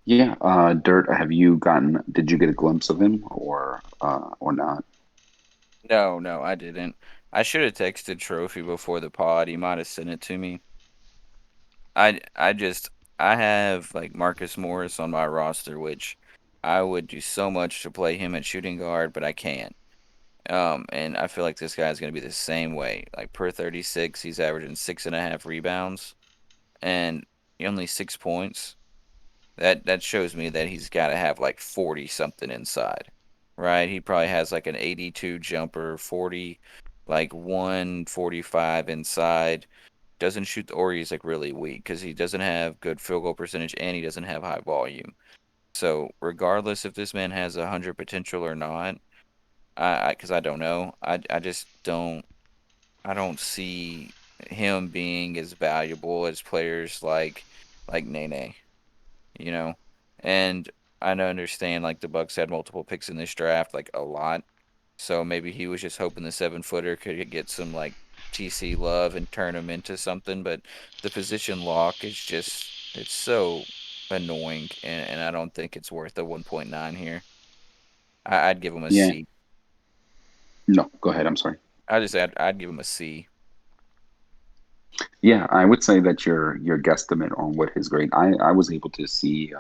Speaker 1: Yeah, Dirt. Did you get a glimpse of him or not?
Speaker 2: No, no, I didn't. I should have texted Trophy before the pod. He might have sent it to me. I just I have like Marcus Morris on my roster, which I would do so much to play him at shooting guard, but I can't. And I feel like this guy's gonna be the same way. Like per 36, he's averaging 6.5 rebounds and only 6 points. That shows me that he's got to have like 40 something inside, right? He probably has like an 82 jumper, 40, like 145 inside. Doesn't shoot or he's like really weak because he doesn't have good field goal percentage and he doesn't have high volume. So regardless if this man has 100 potential or not, because I don't know, I just I don't see him being as valuable as players like Nene, you know. And I don't understand like the Bucks had multiple picks in this draft, like a lot. So maybe he was just hoping the 7 footer could get some like TC love and turn him into something. But the position lock is just it's so annoying, and I don't think it's worth a 1.9 here. I'd give him a
Speaker 1: Yeah.
Speaker 2: C.
Speaker 1: No, go ahead. I'm sorry.
Speaker 2: I'd give him a C.
Speaker 1: Yeah, I would say that your guesstimate on what his grade. I was able to see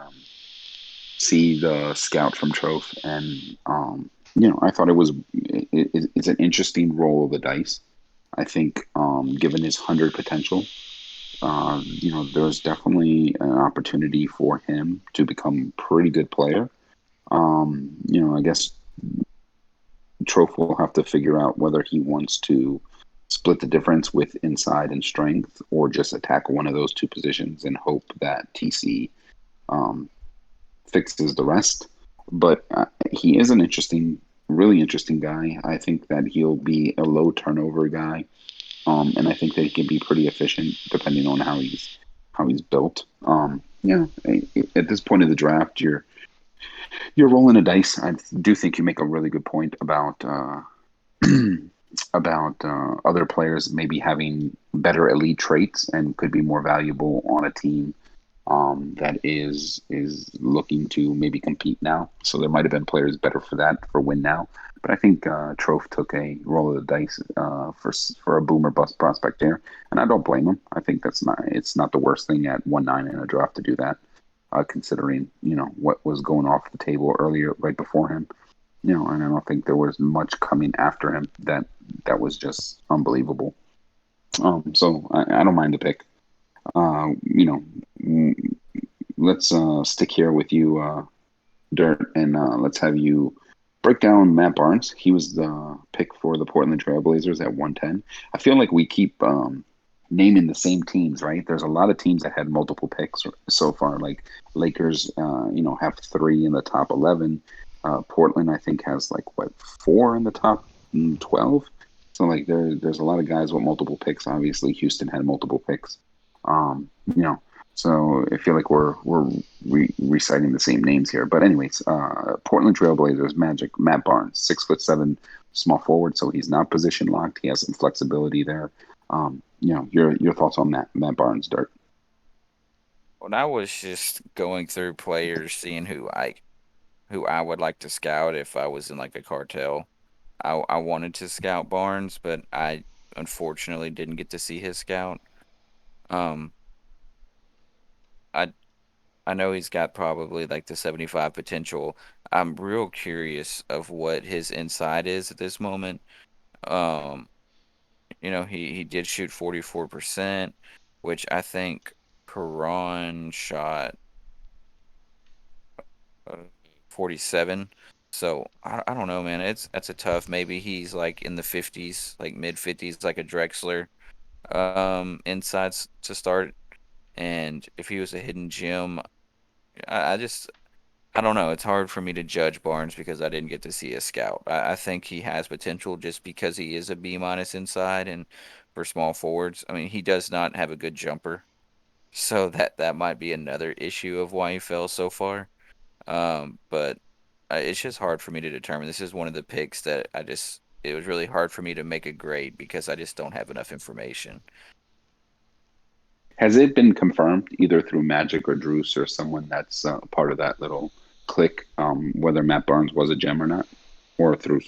Speaker 1: the scout from Troph, and I thought it's an interesting roll of the dice. I think, given his 100 potential, there's definitely an opportunity for him to become a pretty good player. I guess Troph will have to figure out whether he wants to split the difference with inside and strength, or just attack one of those two positions and hope that TC um, fixes the rest. But he is an really interesting guy. I think that he'll be a low turnover guy, and I think that he can be pretty efficient depending on how he's built. Yeah, at this point of the draft, you're rolling a dice. I do think you make a really good point about other players maybe having better elite traits and could be more valuable on a team that is looking to maybe compete now. So there might have been players better for that for win now. But I think Troph took a roll of the dice for a boomer bust prospect here, and I don't blame him. I think it's not the worst thing at 1-9 in a draft to do that, considering what was going off the table earlier right before him. And I don't think there was much coming after him that was just unbelievable. So I don't mind the pick. Uh, you know, mm, let's stick here with you, Dirt, and let's have you break down Matt Barnes. He was the pick for the Portland Trailblazers at 110. I feel like we keep naming the same teams, right? There's a lot of teams that had multiple picks so far. Like Lakers, have three in the top 11. Portland, I think, has like what, four in the top 12. So like there's a lot of guys with multiple picks. Obviously, Houston had multiple picks. Um, you know, so I feel like we're reciting the same names here. But anyways, Portland Trailblazers, Magic, Matt Barnes, 6'7", small forward, so he's not position locked. He has some flexibility there. Your thoughts on Matt Barnes, Dirt?
Speaker 2: When I was just going through players, seeing who I would like to scout if I was in like a cartel, I wanted to scout Barnes, but I unfortunately didn't get to see his scout. Um, I I know he's got probably like the 75 potential. I'm real curious of what his inside is at this moment. Um, he did shoot 44%, which I think Perron shot 47. So I don't know, man. That's a tough. Maybe he's like in the 50s, like mid 50s, like a Drexler insides to start. And if he was a hidden gem, I just I don't know. It's hard for me to judge Barnes because I didn't get to see a scout. I think he has potential just because he is a B minus inside and for small forwards. I mean, he does not have a good jumper, so that might be another issue of why he fell so far. But it's just hard for me to determine. This is one of the picks that it was really hard for me to make a grade because I just don't have enough information.
Speaker 1: Has it been confirmed either through Magic or Druce or someone that's part of that little clique, whether Matt Barnes was a gem or not, or through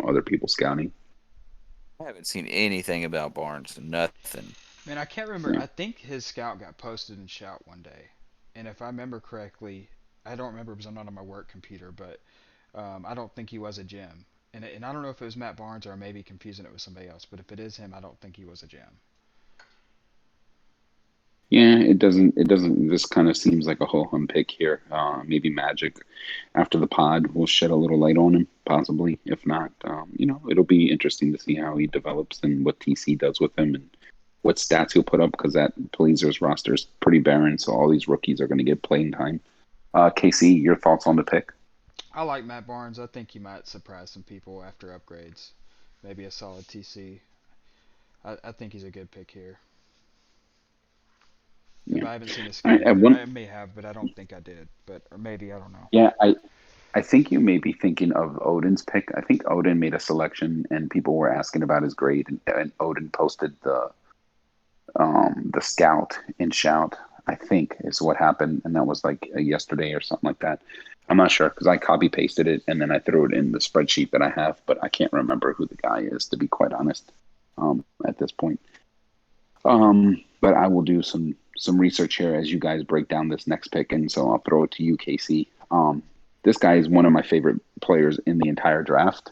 Speaker 1: other people scouting?
Speaker 2: I haven't seen anything about Barnes, nothing.
Speaker 3: Man, I can't remember.
Speaker 1: Yeah.
Speaker 3: I think his scout got posted in Shout one day, and if I remember correctly, I don't remember because I'm not on my work computer, but I don't think he was a gem. And I don't know if it was Matt Barnes or I may be confusing it with somebody else. But if it is him, I don't think he was a gem.
Speaker 1: Yeah, it doesn't. This kind of seems like a whole hum pick here. Maybe Magic after the pod will shed a little light on him, possibly. If not, it'll be interesting to see how he develops and what TC does with him and what stats he'll put up, because that Blazers roster is pretty barren. So all these rookies are going to get playing time. KC, your thoughts on the pick?
Speaker 3: I like Matt Barnes. I think he might surprise some people after upgrades. Maybe a solid TC. I think he's a good pick here. If
Speaker 1: Yeah.
Speaker 3: I haven't seen his
Speaker 1: All
Speaker 3: scout
Speaker 1: right. At
Speaker 3: either,
Speaker 1: one,
Speaker 3: I may have, but I don't think I did. But or maybe I don't know.
Speaker 1: yeah, I think you may be thinking of Odin's pick. I think Odin made a selection, and people were asking about his grade, and Odin posted the scout in shout. I think is what happened, and that was like yesterday or something like that. I'm not sure because I copy pasted it and then I threw it in the spreadsheet that I have, but I can't remember who the guy is to be quite honest. At this point. But I will do some research here as you guys break down this next pick, and so I'll throw it to you, Casey. This guy is one of my favorite players in the entire draft.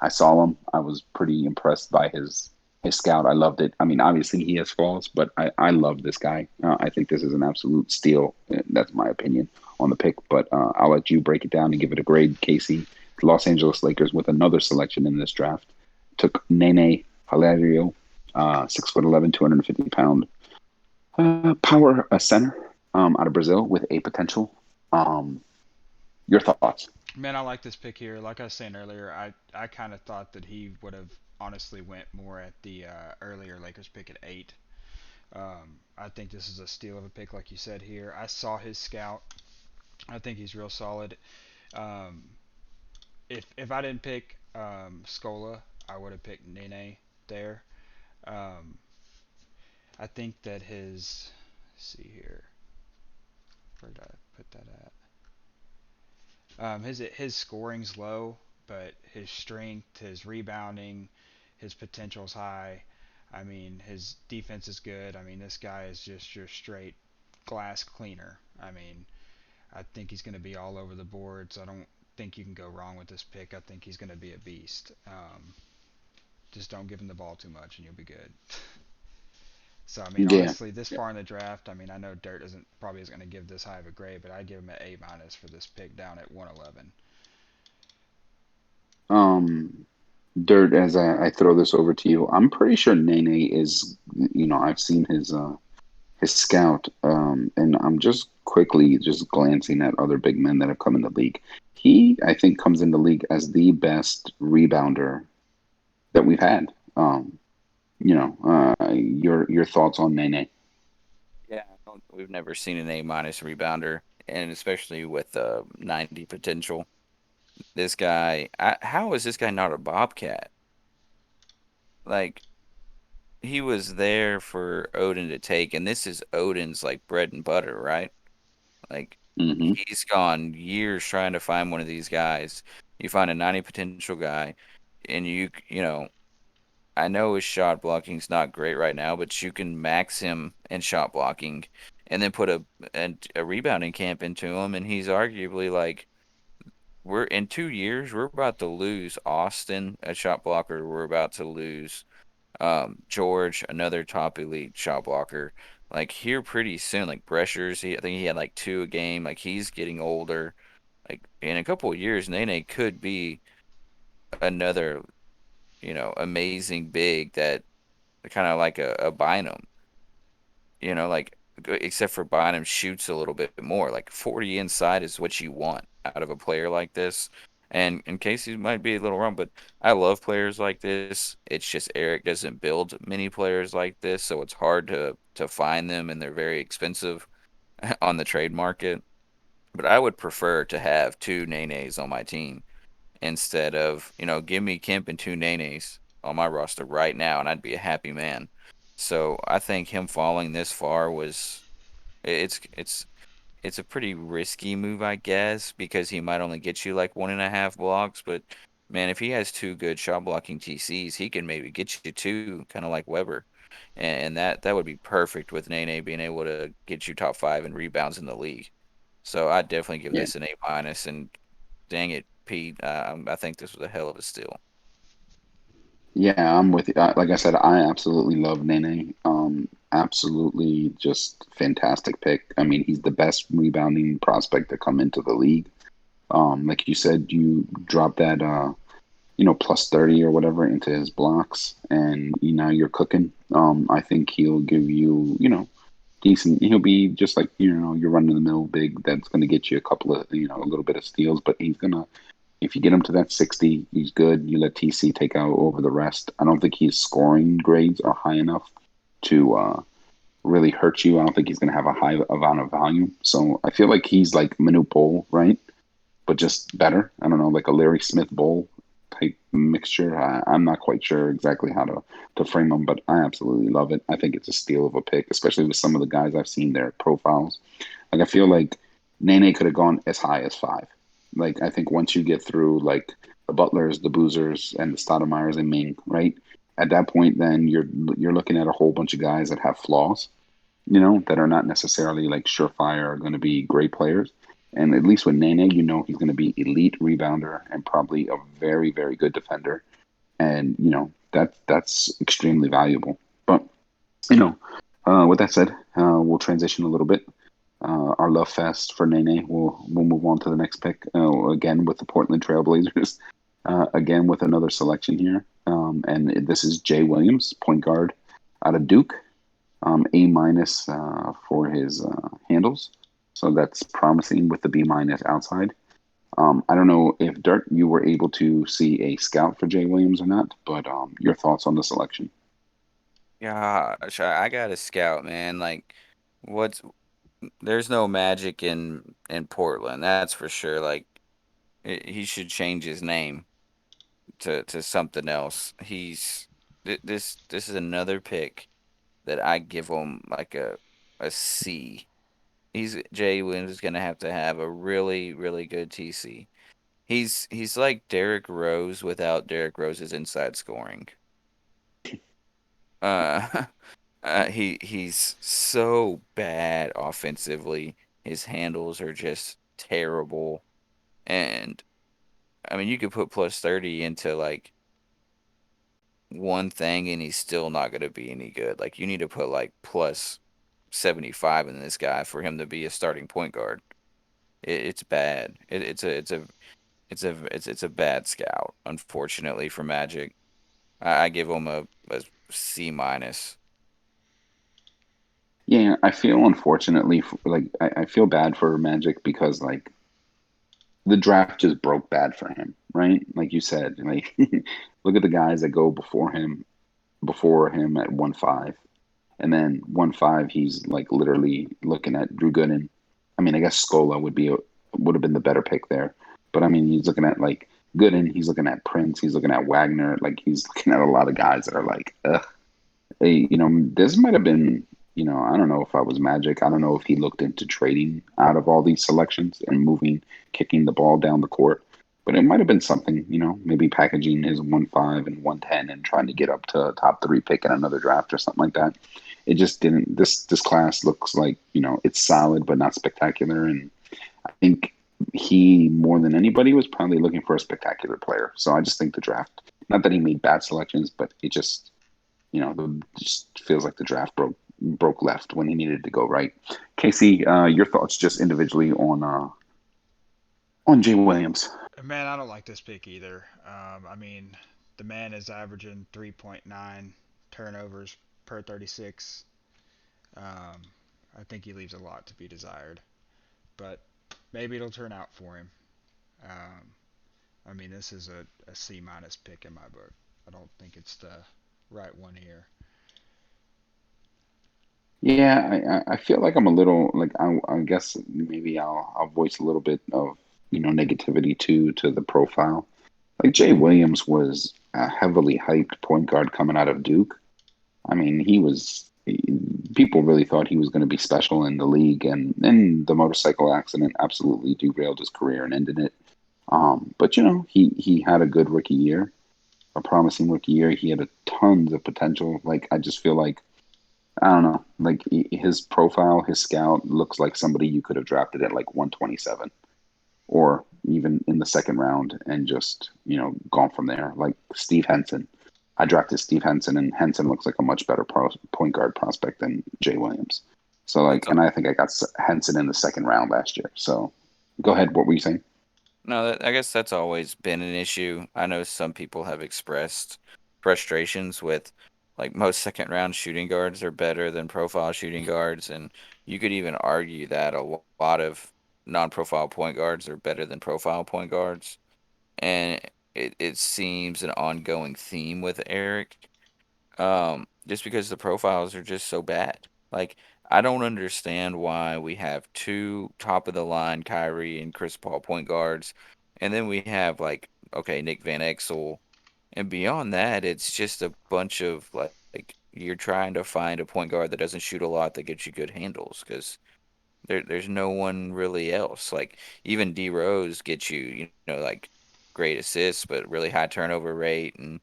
Speaker 1: I saw him. I was pretty impressed by his scout. I loved it. I mean, obviously he has flaws, but I love this guy. I think this is an absolute steal. That's my opinion on the pick. But I'll let you break it down and give it a grade, Casey. The Los Angeles Lakers with another selection in this draft took Nene Hilario, 6'11", 250-pound power center out of Brazil with a potential. Your thoughts?
Speaker 3: Man, I like this pick here. Like I was saying earlier, I kind of thought that he would have honestly went more at the earlier Lakers pick at 8. I think this is a steal of a pick, like you said here. I saw his scout. I think he's real solid. Um, if I didn't pick Scola, I would have picked Nene there. Um, I think that his, let's see here, where did I put that at? His scoring's low, but his strength, his rebounding, his potential's high. I mean, his defense is good. I mean, this guy is just your straight glass cleaner. I mean, I think he's going to be all over the boards. I don't think you can go wrong with this pick. I think he's going to be a beast. Just don't give him the ball too much, and you'll be good. So I mean,
Speaker 1: Yeah.
Speaker 3: honestly, this far in the draft, I mean, I know Dirt isn't going to give this high of a grade, but I'd give him an A minus for this pick down at 111.
Speaker 1: Um, Dirt, as I throw this over to you, I'm pretty sure Nene is, I've seen his scout, and I'm just quickly just glancing at other big men that have come in the league. He, I think, comes in the league as the best rebounder that we've had. Your thoughts on Nene?
Speaker 2: Yeah, we've never seen an A minus rebounder, and especially with 90 potential. This guy, how is this guy not a Bobcat? Like, he was there for Odin to take, and this is Odin's like bread and butter, right? Like,
Speaker 1: Hmm.
Speaker 2: he's gone years trying to find one of these guys. You find a 90 potential guy, and I know his shot blocking's not great right now, but you can max him in shot blocking, and then put a rebounding camp into him, and he's arguably like we're in 2 years we're about to lose Austin, a shot blocker. We're about to lose George, another top elite shot blocker. Like here pretty soon, like Breschers, I think he had like 2 a game. Like he's getting older. Like in a couple of years, Nene could be another, amazing big that kind of like a Bynum, like except for Bynum shoots a little bit more. Like 40 inside is what you want out of a player like this. And Casey might be a little wrong, but I love players like this. It's just Eric doesn't build many players like this, so it's hard to find them, and they're very expensive on the trade market. But I would prefer to have 2 Nenes on my team instead of, give me Kemp and 2 Nenes on my roster right now, and I'd be a happy man. So I think him falling this far was it's it's it's a pretty risky move, I guess, because he might only get you like 1.5 blocks. But man, if he has 2 good shot blocking TCs, he can maybe get you 2, kind of like Weber, and that would be perfect with Nene being able to get you top 5 in rebounds in the league. So I'd definitely give
Speaker 1: Yeah.
Speaker 2: this an A minus. And dang it, Pete, I think this was a hell of a steal.
Speaker 1: Yeah, I'm with you. Like I said, I absolutely love Nene. Absolutely just fantastic pick. I mean, he's the best rebounding prospect to come into the league. Like you said, you drop that, plus 30 or whatever into his blocks, and you're cooking. I think he'll give you, decent. He'll be just like your run of the mill big that's going to get you a couple of a little bit of steals, but he's gonna if you get him to that 60, he's good. You let TC take out over the rest. I don't think his scoring grades are high enough to really hurt you. I don't think he's going to have a high amount of volume. So I feel like he's like Manute Bol, right? But just better. I don't know, like a Larry Smith Bowl type mixture. I'm not quite sure exactly how to frame him, but I absolutely love it. I think it's a steal of a pick, especially with some of the guys I've seen their profiles. Like I feel like Nene could have gone as high as five. Like I think once you get through like the Butlers, the Boozers, and the Stoudemires and Ming, right? At that point, then you're looking at a whole bunch of guys that have flaws, that are not necessarily like surefire are going to be great players. And at least with Nene, he's going to be elite rebounder and probably a very, very good defender. And that's extremely valuable. But with that said, we'll transition a little bit. Our love fest for Nene. We'll move on to the next pick again with the Portland Trailblazers. Again with another selection here, and this is Jay Williams, point guard out of Duke. A minus for his handles, so that's promising with the B minus outside. I don't know if Dirk, you were able to see a scout for Jay Williams or not, but your thoughts on the selection?
Speaker 2: Gosh, I got a scout, man. Like, what's there's no magic in Portland, that's for sure. Like, he should change his name to something else. This is another pick that I give him like a C. Jay Williams is gonna have to have a really really good TC. He's like Derrick Rose without Derrick Rose's inside scoring. Uh, he's so bad offensively. His handles are just terrible. And I mean, you could put plus 30 into like one thing and he's still not going to be any good. Like you need to put like plus 75 in this guy for him to be a starting point guard. It's bad. It's a bad scout, unfortunately for Magic. I give him a C minus.
Speaker 1: Yeah, I feel unfortunately like I feel bad for Magic because like the draft just broke bad for him, right? Like you said, like look at the guys that go before him at 1-5. And then 1-5, he's like literally looking at Drew Gooden. I mean, I guess Scola would have been the better pick there. But I mean, he's looking at like Gooden, he's looking at Prince, he's looking at Wagner, like he's looking at a lot of guys that are like, ugh. Hey, this might have been, I don't know if I was Magic. I don't know if he looked into trading out of all these selections and kicking the ball down the court. But it might have been something, maybe packaging his 1-5 and 1-10 and trying to get up to a top three pick in another draft or something like that. It just didn't. This class looks like, it's solid but not spectacular. And I think he more than anybody was probably looking for a spectacular player. So I just think the draft, not that he made bad selections, but it just just feels like the draft broke left when he needed to go right. Casey, your thoughts just individually on Jay Williams?
Speaker 3: Man, I don't like this pick either. I mean, the man is averaging 3.9 turnovers per 36. Um, I think he leaves a lot to be desired, but maybe it'll turn out for him. Um, I mean, this is a C minus pick in my book. I don't think it's the right one here.
Speaker 1: Yeah, I feel like I'm a little like I guess maybe I'll voice a little bit of negativity to the profile. Like Jay Williams was a heavily hyped point guard coming out of Duke. I mean, people really thought he was going to be special in the league, and then the motorcycle accident absolutely derailed his career and ended it. But he had a good rookie year, a promising rookie year. He had a tons of potential. Like I just feel like I don't know, like his profile, his scout looks like somebody you could have drafted at like 127 or even in the second round and just gone from there. Like Steve Henson. I drafted Steve Henson, and Henson looks like a much better point guard prospect than Jay Williams. So like,
Speaker 2: That's
Speaker 1: and I think I got Henson in the second round last year. So go ahead. What were you saying?
Speaker 2: No, I guess that's always been an issue. I know some people have expressed frustrations with like most second round shooting guards are better than profile shooting guards, and you could even argue that lot of non-profile point guards are better than profile point guards. And it seems an ongoing theme with Eric, just because the profiles are just so bad. Like, I don't understand why we have two top of the line Kyrie and Chris Paul point guards, and then we have like okay Nick Van Exel, and beyond that, it's just a bunch of like you're trying to find a point guard that doesn't shoot a lot that gets you good handles because There's no one really else. Like even D Rose gets you, like great assists, but really high turnover rate, and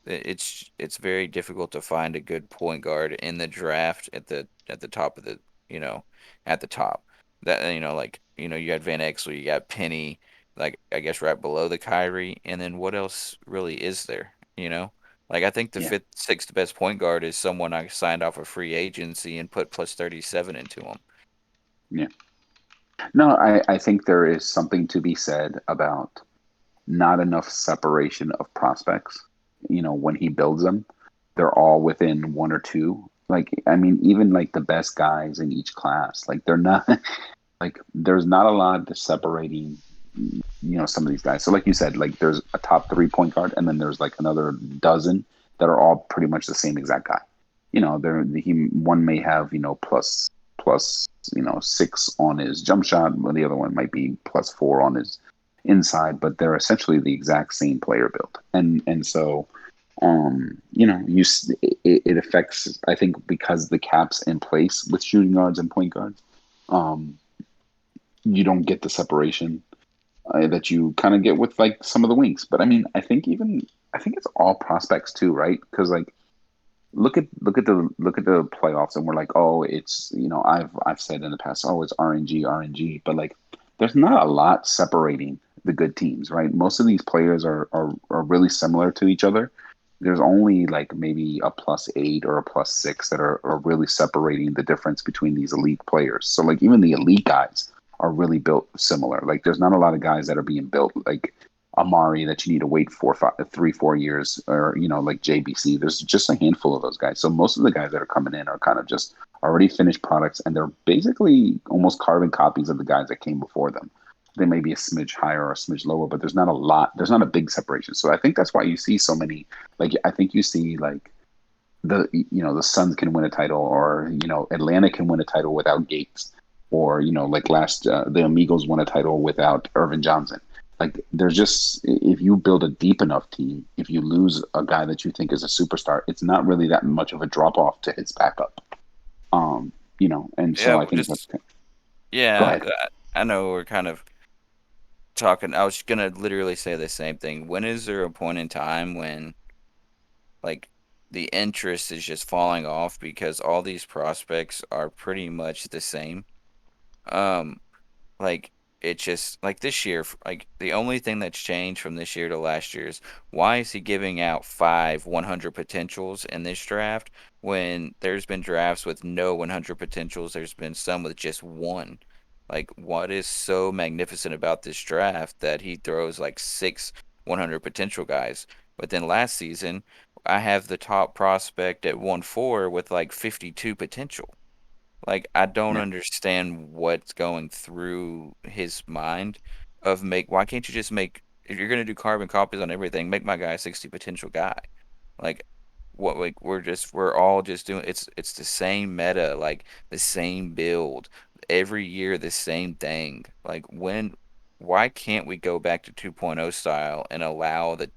Speaker 2: it's very difficult to find a good point guard in the draft at the top of the you know at the top. That like you got Van Exel, you got Penny, like I guess right below the Kyrie, and then what else really is there? Like I think the
Speaker 1: Yeah,
Speaker 2: fifth, sixth best point guard is someone I signed off a free agency and put plus 37 into him.
Speaker 1: yeah. No, I think there is something to be said about not enough separation of prospects. When he builds them, they're all within one or two. Like, I mean, even like the best guys in each class, like they're not like there's not a lot that's separating, some of these guys. So, like you said, like there's a top three point guard, and then there's like another dozen that are all pretty much the same exact guy. One may have plus 6 on his jump shot, while the other one might be plus 4 on his inside, but they're essentially the exact same player build, and so it affects, I think, because the cap's in place with shooting guards and point guards. um you don't get the separation that you kind of get with like some of the wings. But I mean, I think it's all prospects too, right? Because like look at the playoffs, and we're like, oh, it's I've said in the past, oh, it's RNG, but like there's not a lot separating the good teams, right? Most of these players are really similar to each other. There's only like maybe a +8 or a +6 that are really separating the difference between these elite players. So like even the elite guys are really built similar. Like there's not a lot of guys that are being built like Amari that you need to wait 4 years, or like JBC. There's just a handful of those guys. So most of the guys that are coming in are kind of just already finished products, and they're basically almost carbon copies of the guys that came before them. They may be a smidge higher or a smidge lower, but there's not a lot. There's not a big separation. So I think that's why you see so many. Like I think you see like the Suns can win a title, or Atlanta can win a title without Gates, or like last the Amigos won a title without Irvin Johnson. Like there's just, if you build a deep enough team, if you lose a guy that you think is a superstar, it's not really that much of a drop off to his backup. And so
Speaker 2: Yeah,
Speaker 1: I think that's. Go
Speaker 2: yeah.
Speaker 1: ahead.
Speaker 2: I know we're kind of talking. I was gonna literally say the same thing. When is there a point in time when like the interest is just falling off because all these prospects are pretty much the same? Um, like it's just like this year, like the only thing that's changed from this year to last year is why is he giving out 100 potentials in this draft when there's been drafts with no 100 potentials, there's been some with just one. Like what is so magnificent about this draft that he throws like 6 100 potential guys? But then last season, I have the top prospect at 1-4 with like 52 potential. Like I don't
Speaker 1: Yeah.
Speaker 2: understand what's going through his mind of make why can't you just make, if you're gonna do carbon copies on everything, make my guy a 60 potential guy. Like what, like we're all just doing, it's the same meta, like the same build every year, the same thing. Like why can't we go back to 2.0 style and allow the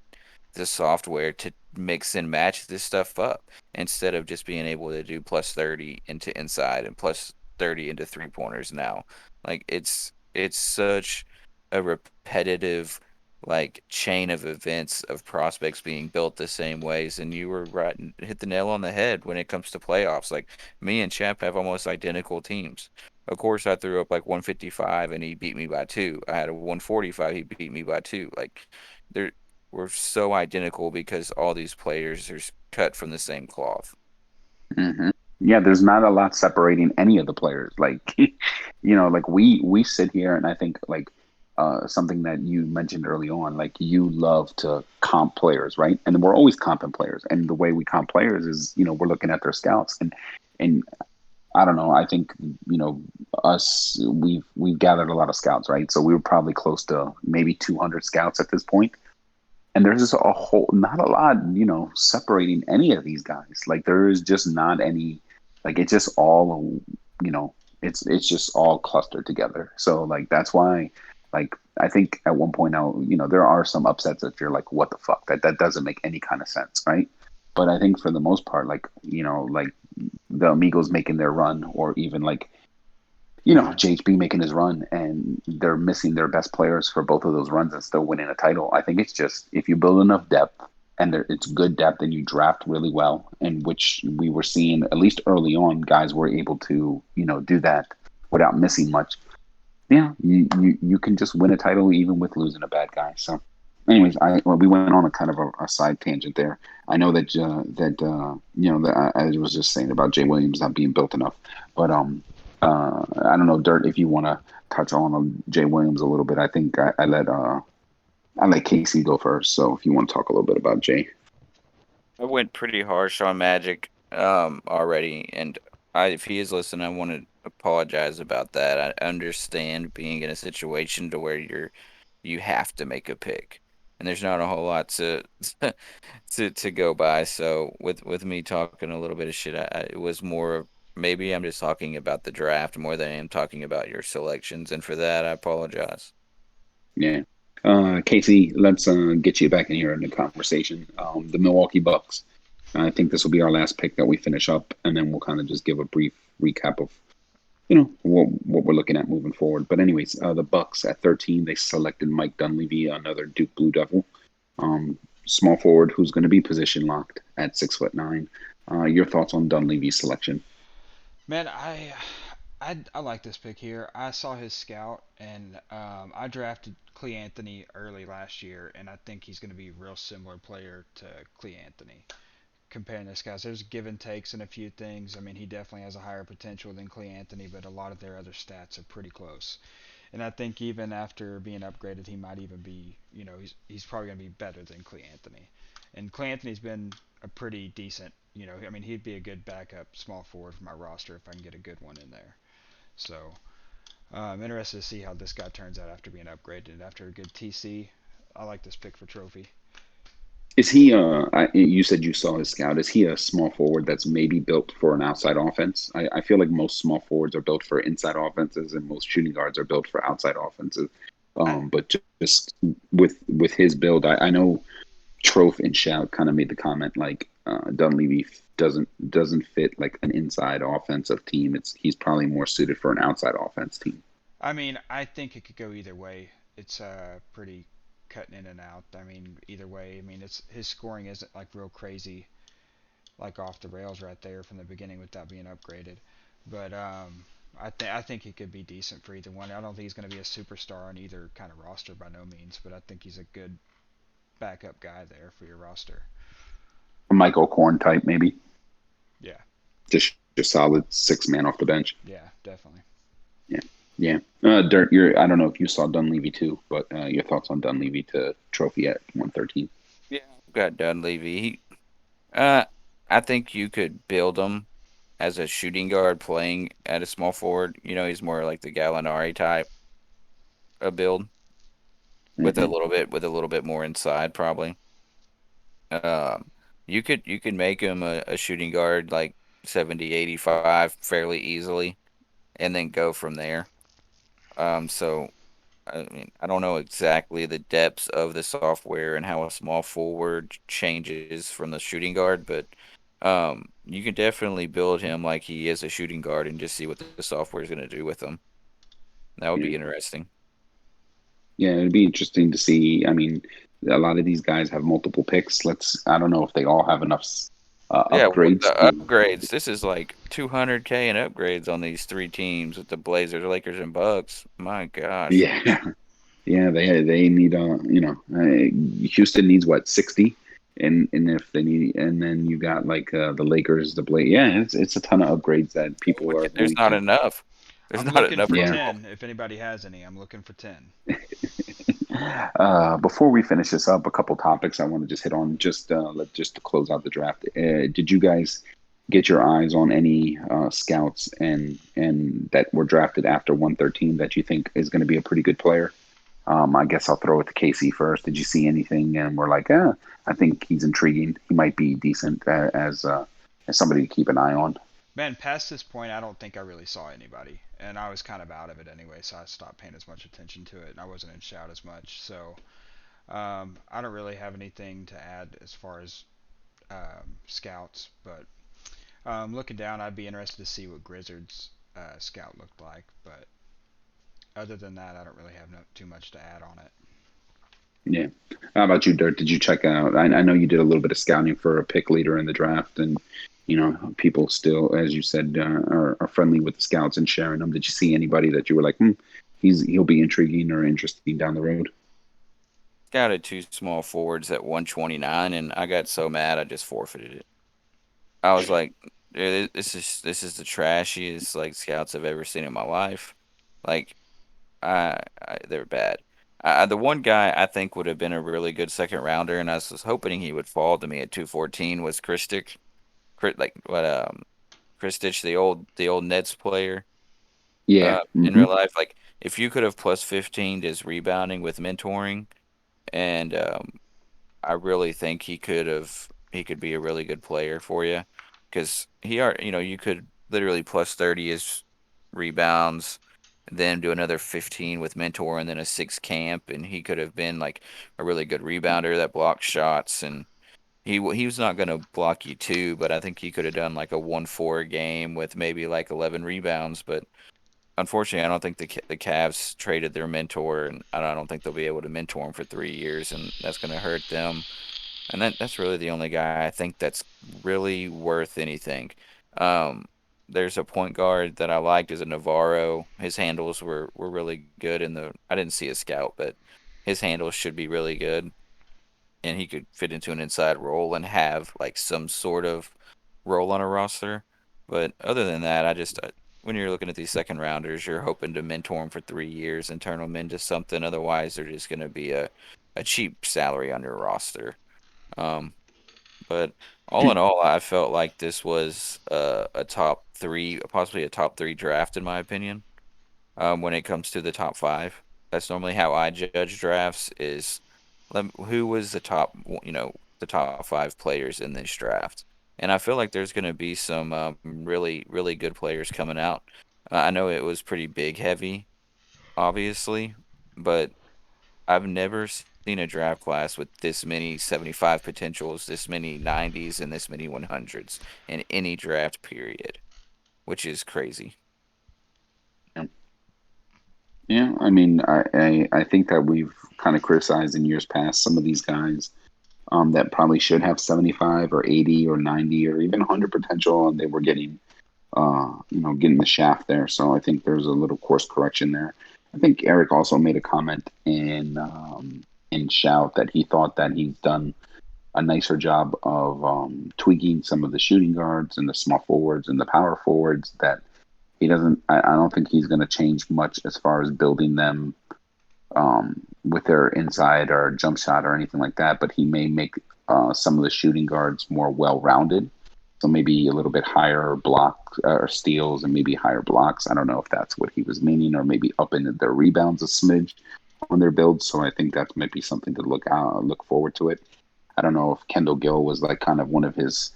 Speaker 2: software to mix and match this stuff up instead of just being able to do plus 30 into inside and plus 30 into three pointers now. Like it's such a repetitive like chain of events of prospects being built the same ways, and you were right and hit the nail on the head when it comes to playoffs. Like me and Champ have almost identical teams. Of course I threw up like 155 and he beat me by 2. I had a 145, he beat me by 2. Like there we're so identical because all these players are cut from the same cloth.
Speaker 1: hmm Yeah, there's not a lot separating any of the players. Like, like we sit here, and I think like something that you mentioned early on, like you love to comp players, right? And we're always comping players, and the way we comp players is, we're looking at their scouts, and I don't know. I think us, we've gathered a lot of scouts, right? So we were probably close to maybe 200 scouts at this point, and there's just a whole not a lot separating any of these guys. Like there is just not any, like it's just all you know it's just all clustered together. So like that's why, like I think at one point now, there are some upsets that you're like, what the fuck, that doesn't make any kind of sense, right? But I think for the most part, like like the Amigos making their run, or even like JHB making his run, and they're missing their best players for both of those runs and still winning a title. I think it's just if you build enough depth and it's good depth and you draft really well, and which we were seeing at least early on, guys were able to do that without missing much. Yeah, you can just win a title even with losing a bad guy. So, anyways, we went on a kind of a side tangent there. I know that I was just saying about Jay Williams not being built enough, but I don't know, Dirt, if you want to touch on Jay Williams a little bit. I think I let Casey go first. So if you want to talk a little bit about Jay.
Speaker 2: I went pretty harsh on Magic already, and if he is listening, I want to apologize about that. I understand being in a situation to where you have to make a pick, and there's not a whole lot to to go by. So with me talking a little bit of shit, it was more maybe I'm just talking about the draft more than I am talking about your selections, and for that I apologize.
Speaker 1: Yeah. Casey, let's get you back in here in the conversation. The Milwaukee Bucks. I think this will be our last pick that we finish up, and then we'll kind of just give a brief recap of what we're looking at moving forward. But anyways, the Bucks at 13, they selected Mike Dunleavy, another Duke Blue Devil, um, small forward who's going to be position locked at 6'9". Your thoughts on Dunleavy's selection?
Speaker 3: Man, I like this pick here. I saw his scout, and I drafted Clee Anthony early last year, and I think he's going to be a real similar player to Clee Anthony. Comparing this guys, there's give and takes in a few things. I mean, he definitely has a higher potential than Clee Anthony, but a lot of their other stats are pretty close. And I think even after being upgraded, he might even be, he's probably going to be better than Clee Anthony. And Clee Anthony's been a pretty decent, I mean, he'd be a good backup small forward for my roster if I can get a good one in there. So I'm interested to see how this guy turns out after being upgraded. After a good TC, I like this pick for trophy.
Speaker 1: Is he? You said you saw his scout. Is he a small forward that's maybe built for an outside offense? I feel like most small forwards are built for inside offenses, and most shooting guards are built for outside offenses.
Speaker 3: I,
Speaker 1: But just with his build, I know Troth and Shout kind of made the comment like Dunleavy doesn't fit like an inside offensive team. He's probably more suited for an outside offense team.
Speaker 3: I mean, I think it could go either way. It's pretty cutting in and out. I mean, either way. I mean, it's his scoring isn't like real crazy, like off the rails right there from the beginning without being upgraded. But I think he could be decent for either one. I don't think he's going to be a superstar on either kind of roster by no means, but I think he's a good backup guy there for your roster.
Speaker 1: A Michael Korn type, maybe.
Speaker 3: Yeah,
Speaker 1: Just solid six man off the bench.
Speaker 3: yeah, definitely.
Speaker 1: Yeah, yeah. Dirt, I don't know if you saw Dunleavy too, but your thoughts on Dunleavy to trophy at 113?
Speaker 2: Yeah, I've got Dunleavy. Uh, I think you could build him as a shooting guard playing at a small forward. He's more like the Gallinari type of build with
Speaker 1: Mm-hmm.
Speaker 2: a little bit more inside probably. Um, you could make him a shooting guard like 70, 85 fairly easily and then go from there. So I mean, I don't know exactly the depths of the software and how a small forward changes from the shooting guard, but you can definitely build him like he is a shooting guard and just see what the software is going to do with him. That would
Speaker 1: Yeah.
Speaker 2: be interesting.
Speaker 1: Yeah, it'd be interesting to see. I mean, a lot of these guys have multiple picks. I don't know if they all have enough
Speaker 2: Yeah, with
Speaker 1: upgrades
Speaker 2: the
Speaker 1: to.
Speaker 2: upgrades, this is like 200K in upgrades on these three teams with the Blazers, Lakers, and Bucks. My gosh.
Speaker 1: Yeah, yeah, they need Houston needs what 60, and if they need, and then you got like the Lakers, the Blaze. Yeah, it's a ton of upgrades that people are
Speaker 2: There's
Speaker 1: going
Speaker 2: not
Speaker 1: to.
Speaker 2: enough. There's
Speaker 3: I'm
Speaker 2: not
Speaker 3: looking
Speaker 2: enough
Speaker 3: for
Speaker 2: room.
Speaker 1: Yeah.
Speaker 3: 10. If anybody has any, I'm looking for 10.
Speaker 1: Before we finish this up, a couple topics I want to just hit on, just to close out the draft. Did you guys get your eyes on any scouts and that were drafted after 113 that you think is going to be a pretty good player? I guess I'll throw it to Casey first. Did you see anything and we're like, I think he's intriguing. He might be decent as somebody to keep an eye on.
Speaker 3: Man, past this point, I don't think I really saw anybody, and I was kind of out of it anyway, so I stopped paying as much attention to it, and I wasn't in shout as much. So I don't really have anything to add as far as scouts, but looking down, I'd be interested to see what Grizzards scout looked like. But other than that, I don't really have too much to add on it.
Speaker 1: Yeah. How about you, Dirk? Did you check out? I know you did a little bit of scouting for a pick leader in the draft, and people still, as you said, are friendly with the scouts and sharing them. Did you see anybody that you were like, he'll be intriguing or interesting down the road?
Speaker 2: Scouted two small forwards at 129, and I got so mad I just forfeited it. I was like, this is the trashiest like scouts I've ever seen in my life. Like they're bad. The one guy I think would have been a really good second rounder, and I was hoping he would fall to me at 214 was Kristic. Like what Kristich, the old Nets player.
Speaker 1: Yeah.
Speaker 2: In
Speaker 1: Hmm.
Speaker 2: real life, like if you could have plus 15 to his rebounding with mentoring, and I really think he could be a really good player for you because you could literally plus 30 his rebounds, then do another 15 with mentor and then a six camp, and he could have been like a really good rebounder that blocked shots, and he was not going to block you too, but I think he could have done like a 1-4 game with maybe like 11 rebounds, but unfortunately I don't think the Cavs traded their mentor, and I don't think they'll be able to mentor him for 3 years, and that's going to hurt them. And that's really the only guy I think that's really worth anything. Um, there's a point guard that I liked as a Navarro. His handles were really good in the I didn't see a scout, but his handles should be really good, and he could fit into an inside role and have like some sort of role on a roster. But other than that, when you're looking at these second rounders, you're hoping to mentor them for 3 years and turn them into something. Otherwise, they're just going to be a cheap salary on your roster. Um, but all in all, I felt like this was a top three, possibly a top three draft in my opinion. When it comes to the top five, that's normally how I judge drafts. Who was the top five players in this draft, and I feel like there's going to be some really really good players coming out. I know it was pretty big heavy, obviously, but I've never seen a draft class with this many 75 potentials, this many 90s, and this many 100s in any draft period, which is crazy.
Speaker 1: Yeah. Yeah. I mean, I think that we've kind of criticized in years past some of these guys that probably should have 75 or 80 or 90 or even 100 potential, and they were getting the shaft there. So I think there's a little course correction there. I think Eric also made a comment in Shout that he thought that he's done a nicer job of tweaking some of the shooting guards and the small forwards and the power forwards. That he doesn't. I don't think he's going to change much as far as building them with their inside or jump shot or anything like that. But he may make some of the shooting guards more well-rounded. So maybe a little bit higher block or steals and maybe higher blocks. I don't know if that's what he was meaning, or maybe up into their rebounds a smidge on their build. So I think that might be something to look forward to it. I don't know if Kendall Gill was like kind of one of his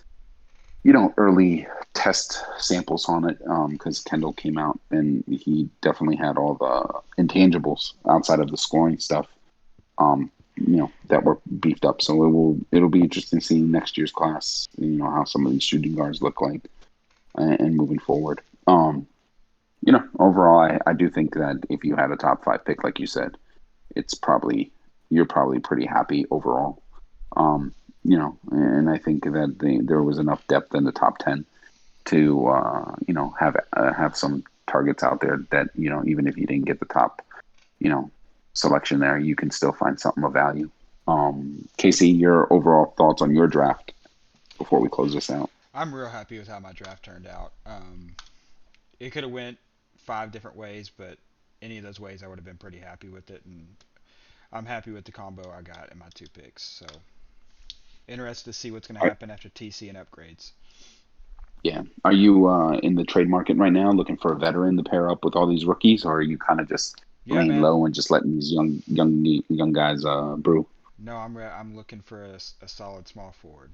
Speaker 1: early test samples on it, because Kendall came out and he definitely had all the intangibles outside of the scoring stuff, that were beefed up. So it'll be interesting seeing next year's class, how some of these shooting guards look like, and moving forward. Overall, I do think that if you had a top five pick, like you said, you're probably pretty happy overall. And I think that there was enough depth in the top 10 to have some targets out there that even if you didn't get the top you know selection there, you can still find something of value. Casey, your overall thoughts on your draft before we close this out?
Speaker 3: I'm real happy with how my draft turned out. It could have went 5 different ways, but any of those ways I would have been pretty happy with it, and I'm happy with the combo I got in my 2 picks. So interested to see what's going to
Speaker 1: Are,
Speaker 3: happen after TC and upgrades.
Speaker 1: yeah, are you in the trade market right now looking for a veteran to pair up with all these rookies, or are you kind of just
Speaker 3: Yeah,
Speaker 1: laying
Speaker 3: man.
Speaker 1: low and just letting these young guys brew?
Speaker 3: No, I'm looking for a solid small forward.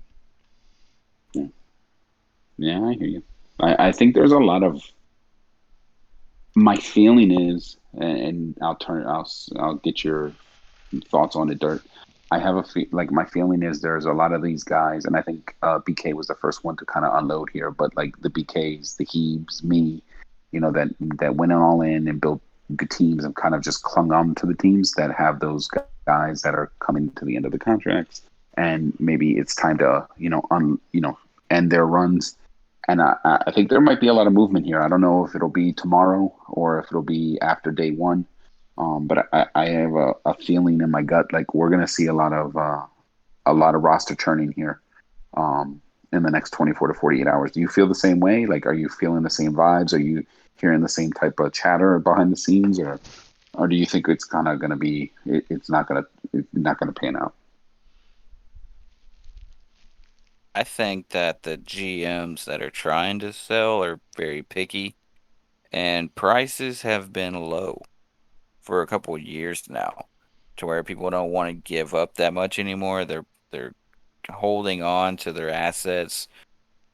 Speaker 1: Yeah, yeah, I hear you. I think there's a lot of my feeling is, and I'll get your thoughts on it, Dirt. I have like my feeling is there's a lot of these guys, and I think BK was the first one to kind of unload here. But like the BKs, the Hebes, me, that went all in and built good teams and kind of just clung on to the teams that have those guys that are coming to the end of the contracts, and maybe it's time to end their runs. And I think there might be a lot of movement here. I don't know if it'll be tomorrow or if it'll be after day one. But I have a feeling in my gut like we're going to see a lot of roster churning here in the next 24 to 48 hours. Do you feel the same way? Like, are you feeling the same vibes? Are you hearing the same type of chatter behind the scenes, or do you think it's kind of going to be it's not going to pan out?
Speaker 2: I think that the GMs that are trying to sell are very picky, and prices have been low for a couple of years now, to where people don't want to give up that much anymore. They're holding on to their assets,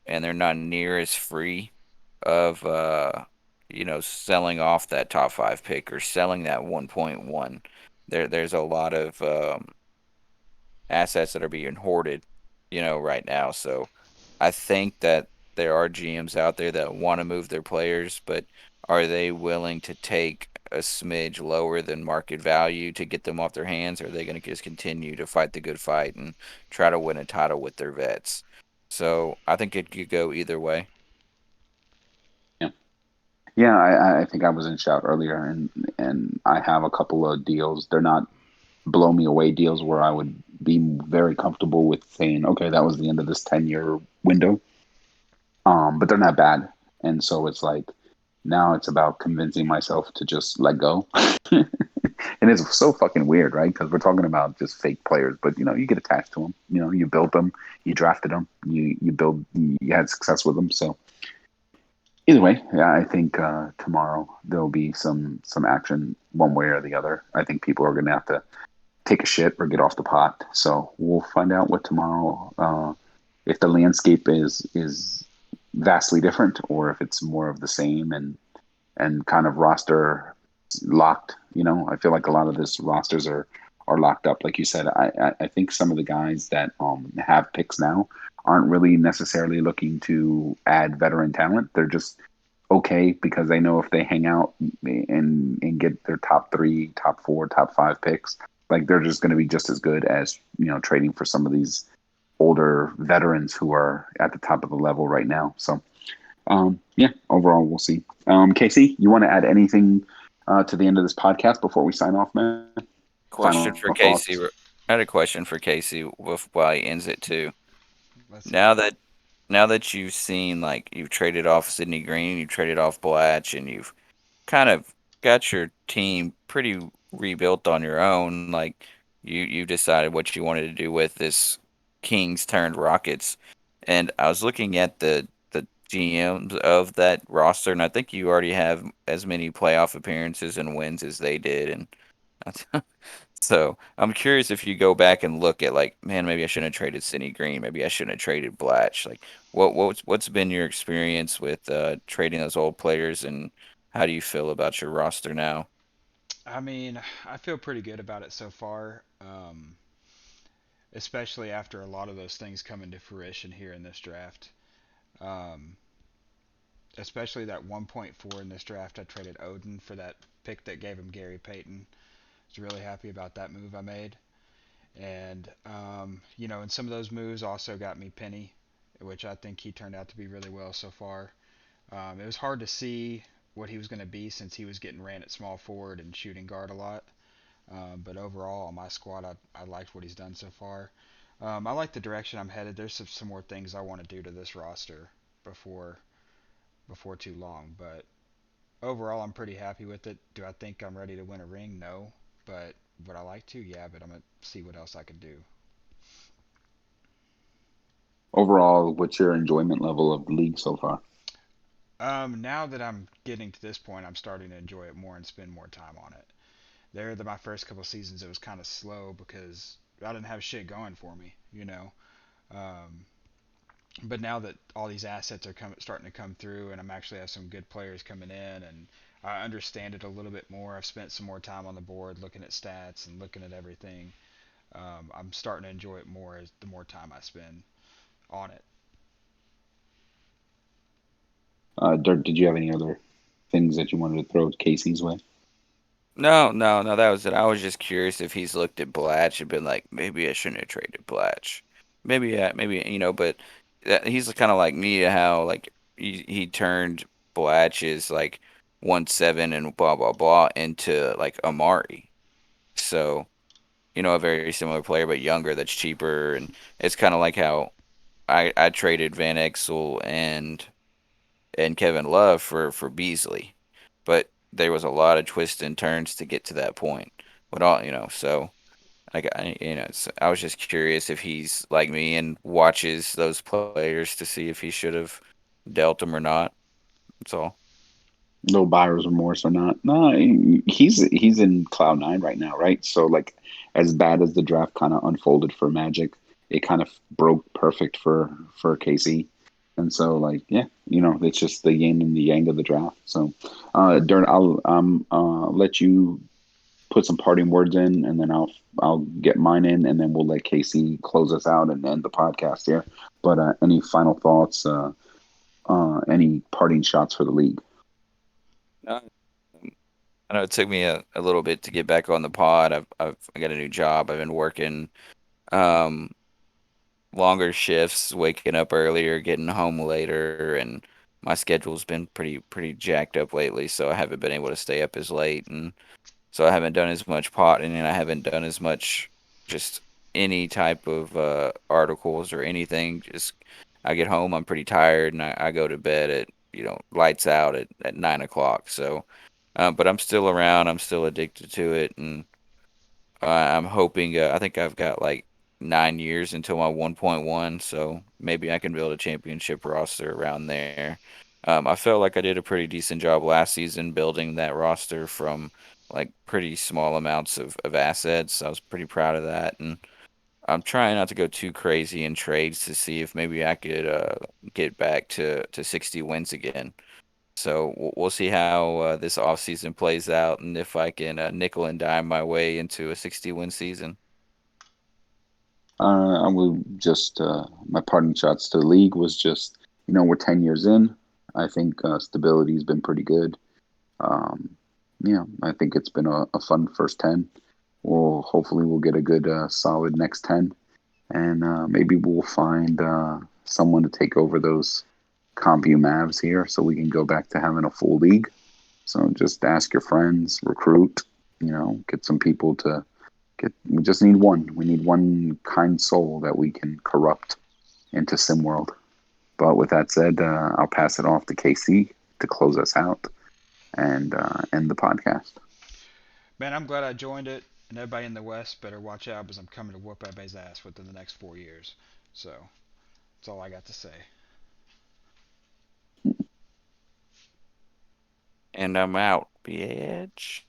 Speaker 2: and they're not near as free of selling off that top five pick or selling that 1.1. There's a lot of assets that are being hoarded, right now. So I think that there are GMs out there that want to move their players, but are they willing to take a smidge lower than market value to get them off their hands? Or are they going to just continue to fight the good fight and try to win a title with their vets? So I think it could go either way.
Speaker 1: Yeah, yeah. I think I was in shout earlier, and I have a couple of deals. They're not blow me away deals where I would be very comfortable with saying, okay, that was the end of this 10-year window. But they're not bad. And so it's like now it's about convincing myself to just let go. And it's so fucking weird, right? Because we're talking about just fake players, but you get attached to them. You built them, you drafted them, you had success with them. So either way, yeah, I think tomorrow there'll be some action one way or the other. I think people are going to have to take a shit or get off the pot. So we'll find out what tomorrow. If the landscape is vastly different, or if it's more of the same and kind of roster locked. I feel like a lot of this rosters are locked up. Like you said, I think some of the guys that have picks now aren't really necessarily looking to add veteran talent. They're just okay because they know if they hang out and get their top three, top four, top five picks, like they're just going to be just as good as trading for some of these older veterans who are at the top of the level right now. So yeah, overall we'll see. Casey, you want to add anything to the end of this podcast before we sign off, man?
Speaker 2: Question
Speaker 1: Final
Speaker 2: for
Speaker 1: thoughts.
Speaker 2: Casey. I had a question for Casey while he ends it too.
Speaker 3: Let's hear
Speaker 2: Now
Speaker 3: it.
Speaker 2: that now that you've seen, like, you've traded off Sidney Green, you've traded off Blatch, and you've kind of got your team pretty rebuilt on your own, like you decided what you wanted to do with this Kings turned Rockets. And I was looking at the GMs of that roster, and I think you already have as many playoff appearances and wins as they did, and so I'm curious if you go back and look at, like, man, maybe I shouldn't have traded Sidney Green, maybe I shouldn't have traded Blatch. Like, what's been your experience with trading those old players, and how do you feel about your roster now?
Speaker 3: I mean, I feel pretty good about it so far, especially after a lot of those things come into fruition here in this draft. Um, Especially that 1.4 in this draft, I traded Odin for that pick that gave him Gary Payton. I was really happy about that move I made. And, and some of those moves also got me Penny, which I think he turned out to be really well so far. It was hard to see what he was going to be since he was getting ran at small forward and shooting guard a lot. But overall, on my squad, I liked what he's done so far. I like the direction I'm headed. There's some more things I want to do to this roster before before too long, but overall, I'm pretty happy with it. Do I think I'm ready to win a ring? No, but would I like to? Yeah, but I'm gonna see what else I could do.
Speaker 1: Overall, what's your enjoyment level of the league so far?
Speaker 3: Now that I'm getting to this point, I'm starting to enjoy it more and spend more time on it. My first couple seasons, it was kind of slow because I didn't have shit going for me. Um, but now that all these assets are starting to come through, and I'm actually have some good players coming in, and I understand it a little bit more. I've spent some more time on the board looking at stats and looking at everything. I'm starting to enjoy it more as the more time I spend on it.
Speaker 1: Dirk, did you have any other things that you wanted to throw Casey's way?
Speaker 2: No. That was it. I was just curious if he's looked at Blatch and been like, maybe I shouldn't have traded Blatch. Maybe but he's kind of like me, how like he turned Blatch's like 1.7 and blah blah blah into like Amari. So a very similar player but younger, that's cheaper, and it's kind of like how I traded Van Exel and Kevin Love for Beasley, but there was a lot of twists and turns to get to that point. But so I was just curious if he's like me and watches those players to see if he should have dealt them or not. That's all.
Speaker 1: No buyer's remorse or not? No, he's in cloud nine right now, right? So like, as bad as the draft kind of unfolded for Magic, it kind of broke perfect for KC. And so like, yeah, it's just the yin and the yang of the draft. So, Dern, I'll let you put some parting words in, and then I'll get mine in, and then we'll let Casey close us out and end the podcast here. But any final thoughts? Any parting shots for the league?
Speaker 2: Uh, I know it took me a little bit to get back on the pod. I got a new job. I've been working um longer shifts, waking up earlier, getting home later, and my schedule's been pretty jacked up lately, so I haven't been able to stay up as late, and so I haven't done as much potting, and I haven't done as much just any type of articles or anything. Just I get home, I'm pretty tired, and I go to bed at lights out at 9 o'clock. So, but I'm still around. I'm still addicted to it, and I'm hoping. I think I've got like 9 years until my 1.1, so maybe I can build a championship roster around there. I felt like I did a pretty decent job last season building that roster from like pretty small amounts of assets. I was pretty proud of that, and I'm trying not to go too crazy in trades to see if maybe I could get back to 60 wins again. So we'll see how this offseason plays out, and if I can nickel and dime my way into a 60-win season.
Speaker 1: I will just my parting shots to the league was just we're 10 years in. I think stability has been pretty good. Um, I think it's been a fun first 10. Hopefully we'll get a good solid next 10, and maybe we'll find someone to take over those CompU Mavs here, so we can go back to having a full league. So just ask your friends, recruit, get some people to we just need one. We need one kind soul that we can corrupt into SimWorld. But with that said, I'll pass it off to KC to close us out and end the podcast.
Speaker 3: Man, I'm glad I joined it, and everybody in the West better watch out because I'm coming to whoop everybody's ass within the next 4 years. So that's all I got to say.
Speaker 2: And I'm out, bitch.